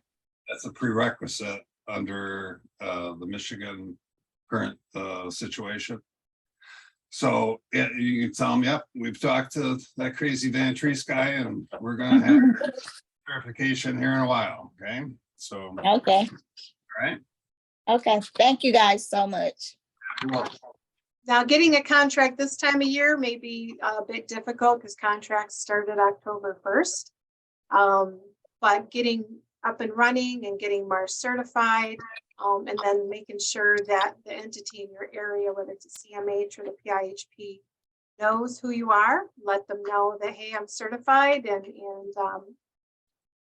Speaker 2: that's a prerequisite under the Michigan current situation. So yeah, you can tell them, yep, we've talked to that crazy Van Treese guy and we're gonna have verification here in a while, okay? So, all
Speaker 8: Okay,
Speaker 2: right.
Speaker 8: okay. Thank you guys so much.
Speaker 2: You're welcome.
Speaker 1: Now, getting a contract this time of year may be a bit difficult because contracts started October 1st. But getting up and running and getting MARR certified, and then making sure that the entity in your area, whether it's a CMH or the PIHP, knows who you are, let them know that, hey, I'm certified, and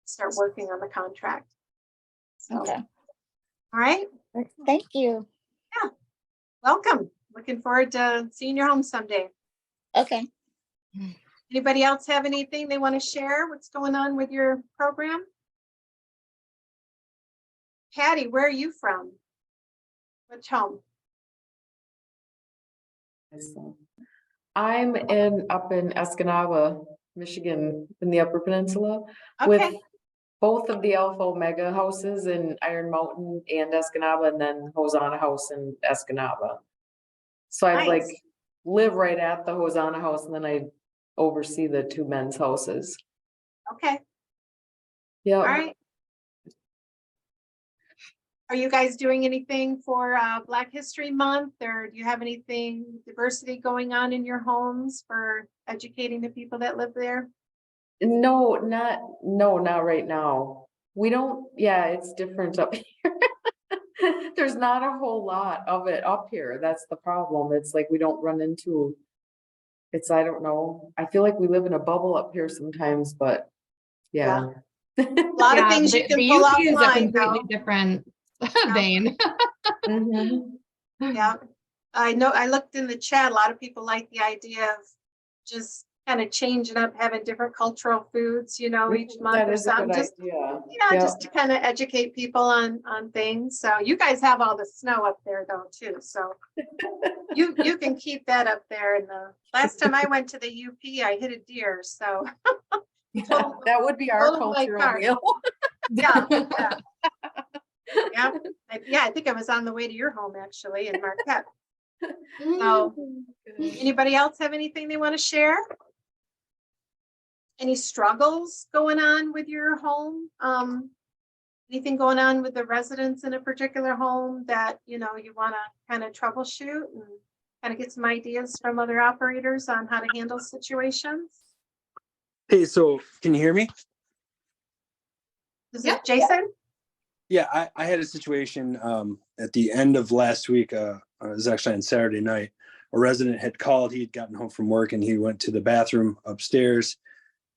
Speaker 1: start working on the contract. So,
Speaker 8: Okay,
Speaker 1: all right,
Speaker 8: thank you.
Speaker 1: welcome. Looking forward to seeing your home someday.
Speaker 8: Okay.
Speaker 1: Anybody else have anything they want to share? What's going on with your program? Patty, where are you from? Which home?
Speaker 10: I'm up in Escanaba, Michigan, in the Upper Peninsula,
Speaker 1: Okay,
Speaker 10: with both of the Alpha Omega houses in Iron Mountain and Escanaba, and then Hosanna House in Escanaba. So I
Speaker 1: Nice.
Speaker 10: live right at the Hosanna House, and then I oversee the two men's houses.
Speaker 1: okay,
Speaker 10: Yeah.
Speaker 1: all right. Are you guys doing anything for Black History Month, or do you have anything diversity going on in your homes for educating the people that live there?
Speaker 10: No, not right now. We don't, yeah, it's different up here. There's not a whole lot of it up here. That's the problem. It's like we don't run into, I don't know. I feel like we live in a bubble up here sometimes, but yeah.
Speaker 1: A lot of things you can pull
Speaker 3: UP is a
Speaker 1: offline
Speaker 3: completely
Speaker 1: though.
Speaker 3: different vein.
Speaker 10: Mhm.
Speaker 1: Yeah, I know, I looked in the chat, a lot of people like the idea of just kind of changing up, having different cultural foods, each month
Speaker 10: That
Speaker 1: or
Speaker 10: is a
Speaker 1: something,
Speaker 10: good
Speaker 1: just,
Speaker 10: idea.
Speaker 1: just to kind of educate people on things. So you guys have all the snow up there though too, so you can keep that up there. And the last time I went to the UP, I hit a deer, so
Speaker 10: That would be our
Speaker 1: totaled my
Speaker 10: cultural
Speaker 1: car.
Speaker 10: meal.
Speaker 1: yeah. Yeah, I think I was on the way to your home actually in Marquette. So anybody else have anything they want to share? Any struggles going on with your home? Anything going on with the residents in a particular home that, you want to kind of troubleshoot and kind of get some ideas from other operators on how to handle situations?
Speaker 11: Hey, so can you hear me?
Speaker 1: Is it Jason?
Speaker 11: Yeah, I had a situation at the end of last week. It was actually on Saturday night. A resident had called. He had gotten home from work and he went to the bathroom upstairs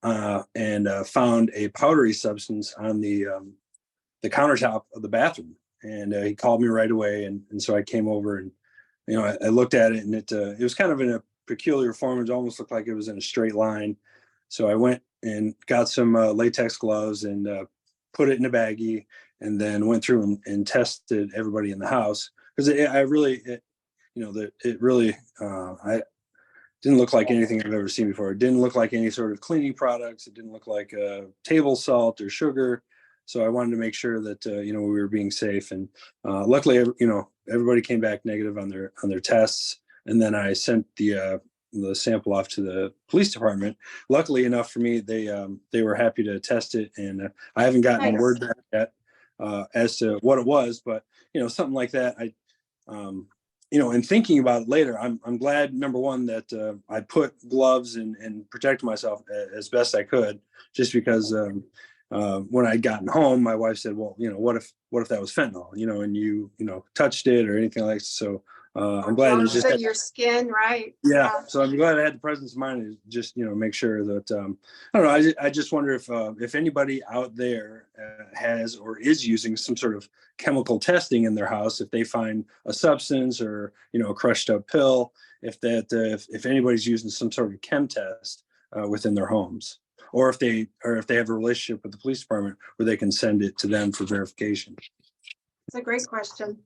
Speaker 11: and found a powdery substance on the countertop of the bathroom. And he called me right away. And so I came over and, I looked at it, and it was kind of in a peculiar form. It almost looked like it was in a straight line. So I went and got some latex gloves and put it in a baggie, and then went through and tested everybody in the house, because it didn't look like anything I've ever seen before. It didn't look like any sort of cleaning products. It didn't look like table salt or sugar. So I wanted to make sure that we were being safe. And luckily, everybody came back negative on their tests. And then I sent the sample off to the police department. Luckily enough for me, they were happy to test it, and I haven't gotten
Speaker 1: Nice.
Speaker 11: word back yet as to what it was. But something like that, and thinking about it later, I'm glad, number one, that I put gloves and protected myself as best I could, just because when I'd gotten home, my wife said, well, what if that was fentanyl, and you touched it or anything like that. So I'm glad
Speaker 1: Well,
Speaker 11: it's just
Speaker 1: in your skin, right?
Speaker 11: yeah. So I'm glad I had the presence of mind to just, make sure that, I don't know. I just wonder if anybody out there has or is using some sort of chemical testing in their house, if they find a substance or, a crushed up pill, if anybody's using some sort of chem test within their homes, or if they have a relationship with the police department where they can send it to them for verification.
Speaker 1: It's a great question.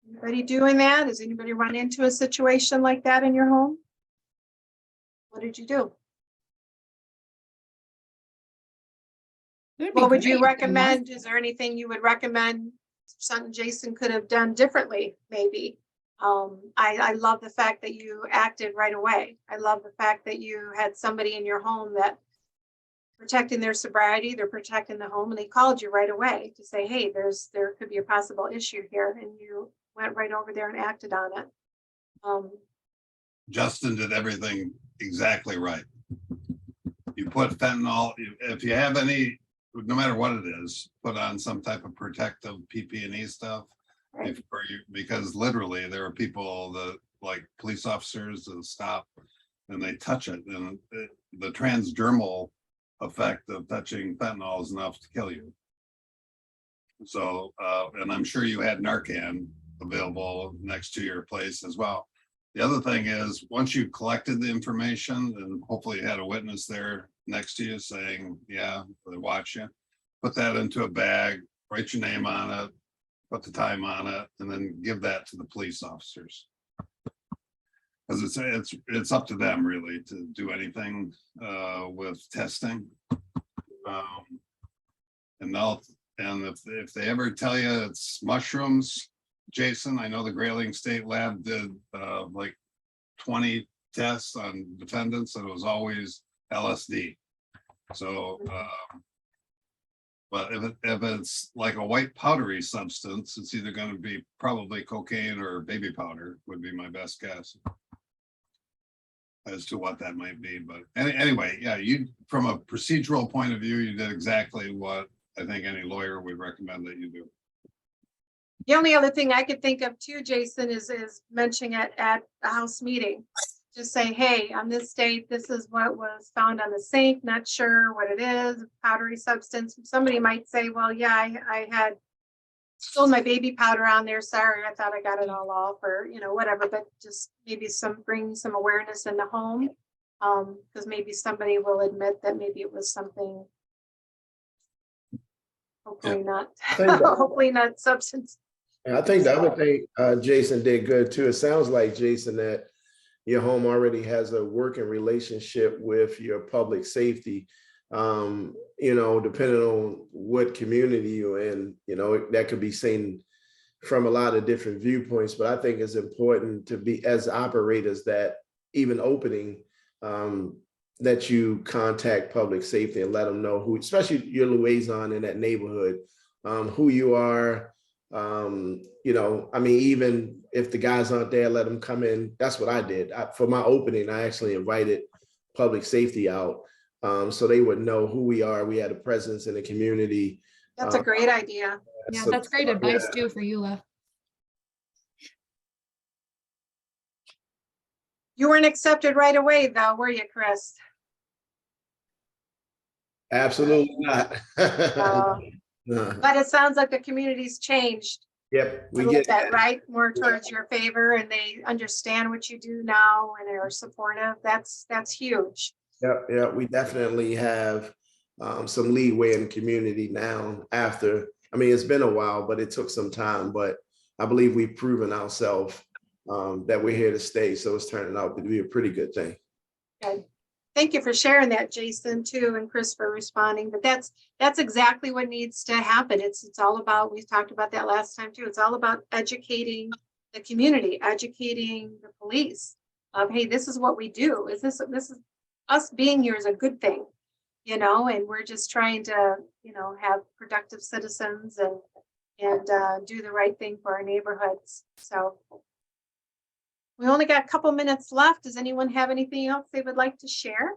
Speaker 1: Anybody doing that? Has anybody run into a situation like that in your home? What did you do? What would you recommend? Is there anything you would recommend something Jason could have done differently, maybe? I love the fact that you acted right away. I love the fact that you had somebody in your home that protecting their sobriety, they're protecting the home, and they called you right away to say, hey, there could be a possible issue here, and you went right over there and acted on it.
Speaker 2: Justin did everything exactly right. You put fentanyl, if you have any, no matter what it is, put on some type of protective PPE stuff.
Speaker 1: Right.
Speaker 2: Because literally there are people that, like police officers, that stop and they touch it, and the transdermal effect of touching fentanyl is enough to kill you. So, and I'm sure you had Narcan available next to your place as well. The other thing is, once you collected the information, and hopefully you had a witness there next to you saying, yeah, they watch you, put that into a bag, write your name on it, put the time on it, and then give that to the police officers. Because it's up to them really to do anything with testing. And if they ever tell you it's mushrooms, Jason, I know the Grayling State Lab did like 20 tests on defendants, and it was always LSD. So, but if it's like a white powdery substance, it's either going to be probably cocaine or baby powder would be my best guess as to what that might be. But anyway, yeah, you, from a procedural point of view, you did exactly what I think any lawyer would recommend that you do.
Speaker 1: The only other thing I could think of too, Jason, is mentioning it at a house meeting. Just say, hey, on this date, this is what was found on the sink, not sure what it is, powdery substance. Somebody might say, well, yeah, I had spilled my baby powder on there. Sorry, I thought I got it all off, or, whatever, but just maybe bring some awareness in the home. Because maybe somebody will admit that maybe it was something, hopefully not, hopefully not substance.
Speaker 6: And I think the other thing Jason did good too. It sounds like, Jason, that your home already has a working relationship with your public safety. Depending on what community you're in, that could be seen from a lot of different viewpoints. But I think it's important to be, as operators, that even opening, that you contact public safety and let them know who, especially your liaison in that neighborhood, who you are. Even if the guys aren't there, let them come in. That's what I did. For my opening, I actually invited public safety out, so they would know who we are. We had a presence in the community.
Speaker 1: That's a great idea.
Speaker 3: Yeah,
Speaker 6: So,
Speaker 3: that's great advice too for Eula.
Speaker 1: You weren't accepted right away though, were you, Chris?
Speaker 6: Absolutely not.
Speaker 1: But it sounds like the community's changed.
Speaker 6: Yep,
Speaker 1: We get that, right? More towards your favor, and they understand what you do now and are supportive. That's huge.
Speaker 6: Yeah, we definitely have some leeway in the community now after, it's been a while, but it took some time, but I believe we've proven ourselves that we're here to stay. So it's turning out to be a pretty good thing.
Speaker 1: Good. Thank you for sharing that, Jason, too, and Chris for responding. But that's exactly what needs to happen. It's all about, we talked about that last time too. It's all about educating the community, educating the police of, hey, this is what we do. This is us being here is a good thing, and we're just trying to, have productive citizens and do the right thing for our neighborhoods. So We only got a couple minutes left. Does anyone have anything else they would like to share?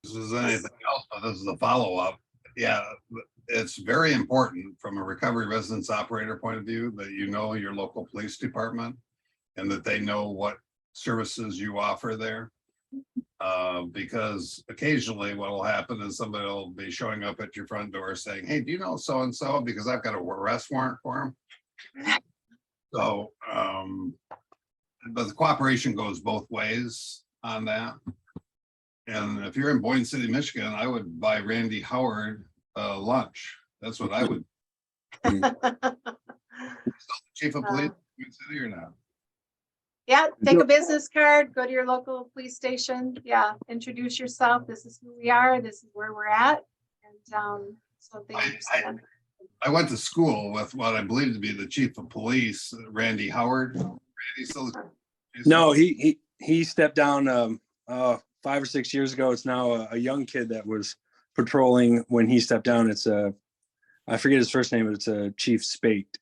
Speaker 2: This is anything else, but this is a follow-up. Yeah, it's very important from a recovery residence operator point of view that you know your local police department and that they know what services you offer there. Because occasionally what will happen is somebody will be showing up at your front door saying, hey, do you know so-and-so? Because I've got a arrest warrant for him. So, but the cooperation goes both ways on that. And if you're in Boyne City, Michigan, I would buy Randy Howard lunch. That's what I would. Chief of police, Boyne City or not?
Speaker 1: Yeah, take a business card, go to your local police station. Yeah, introduce yourself. This is who we are. This is where we're at. And so they understand.
Speaker 2: I went to school with what I believe to be the chief of police, Randy Howard. Randy still.
Speaker 11: No, he stepped down 5 or 6 years ago. It's now a young kid that was patrolling when he stepped down. It's I forget his first name, but it's Chief Spate.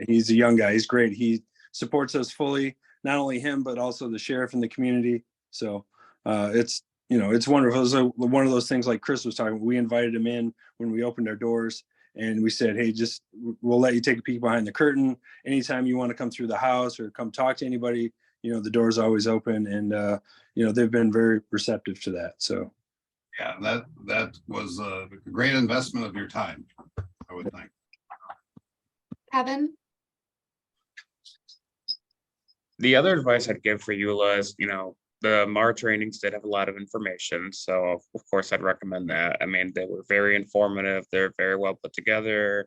Speaker 11: He's a young guy. He's great. He supports us fully, not only him, but also the sheriff and the community. So it's wonderful. It's one of those things like Chris was talking. We invited him in when we opened our doors and we said, hey, we'll let you take a peek behind the curtain. Anytime you want to come through the house or come talk to anybody, the door's always open. And, they've been very receptive to that. So.
Speaker 2: Yeah, that was a great investment of your time, I would think.
Speaker 3: Kevin?
Speaker 7: The other advice I'd give for Eula is, the MARR trainings did have a lot of information. So of course I'd recommend that. I mean, they were very informative. They're very well put together.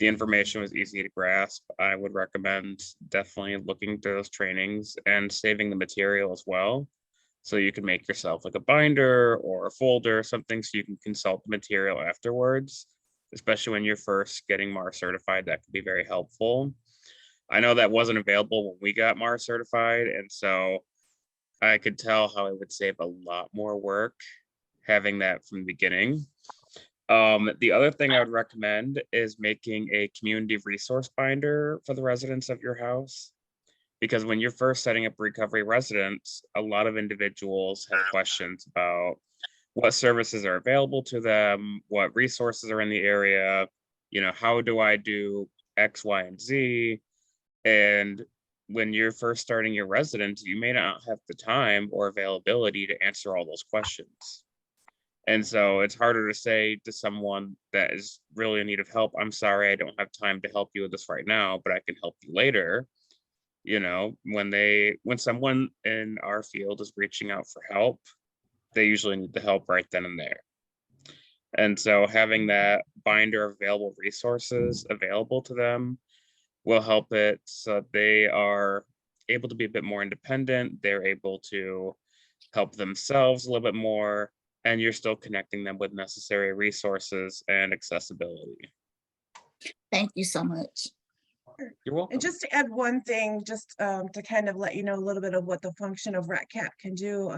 Speaker 7: The information was easy to grasp. I would recommend definitely looking to those trainings and saving the material as well. So you can make yourself like a binder or a folder or something so you can consult the material afterwards, especially when you're first getting MARR certified. That could be very helpful. I know that wasn't available when we got MARR certified, and so I could tell how it would save a lot more work having that from the beginning. The other thing I would recommend is making a community resource binder for the residents of your house. Because when you're first setting up recovery residence, a lot of individuals have questions about what services are available to them, what resources are in the area, how do I do X, Y, and Z? And when you're first starting your residence, you may not have the time or availability to answer all those questions. And so it's harder to say to someone that is really in need of help, I'm sorry, I don't have time to help you with this right now, but I can help you later. When someone in our field is reaching out for help, they usually need the help right then and there. And so having that binder of available resources available to them will help it so they are able to be a bit more independent. They're able to help themselves a little bit more, and you're still connecting them with necessary resources and accessibility.
Speaker 8: Thank you so much.
Speaker 7: You're welcome.
Speaker 4: And just to add one thing, just to kind of let you know a little bit of what the function of RECCAP can do,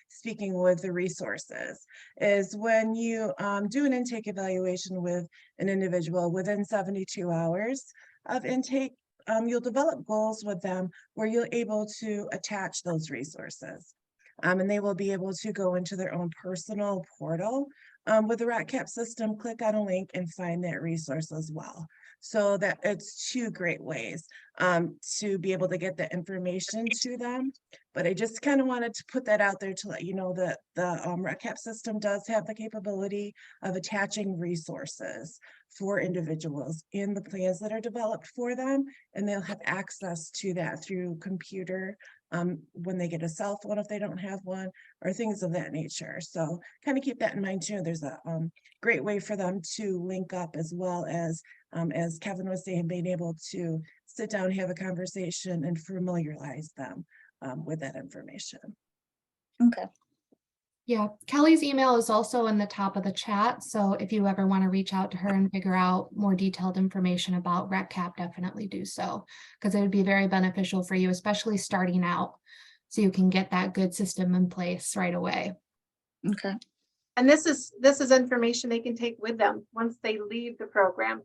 Speaker 4: speaking with the resources, is when you do an intake evaluation with an individual within 72 hours of intake, you'll develop goals with them where you're able to attach those resources. And they will be able to go into their own personal portal with the RECCAP system, click on a link and find that resource as well. So that it's two great ways to be able to get the information to them. But I just kind of wanted to put that out there to let you know that the RECCAP system does have the capability of attaching resources for individuals in the plans that are developed for them. And they'll have access to that through computer when they get a cell phone if they don't have one, or things of that nature. So kind of keep that in mind too. There's a great way for them to link up, as well as Kevin was saying, being able to sit down, have a conversation and familiarize them with that information.
Speaker 8: Okay.
Speaker 3: Yeah, Kelly's email is also in the top of the chat. So if you ever want to reach out to her and figure out more detailed information about RECCAP, definitely do so, because it would be very beneficial for you, especially starting out, so you can get that good system in place right away.
Speaker 8: Okay.
Speaker 1: And this is information they can take with them once they leave the program.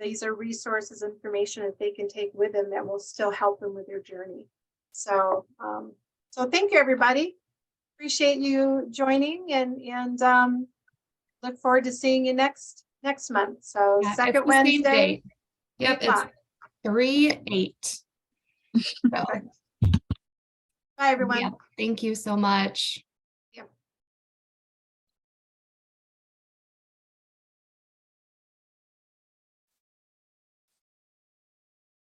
Speaker 1: these are resources, information that they can take with them that will still help them with their journey. So, so thank you, everybody. Appreciate you joining and look forward to seeing you next month. So
Speaker 3: Yeah, it's
Speaker 1: second
Speaker 3: the same
Speaker 1: Wednesday.
Speaker 3: date. Yep, it's
Speaker 1: 3:00.
Speaker 3: 3/8. So,
Speaker 1: Bye, everyone.
Speaker 3: yeah, thank you so much.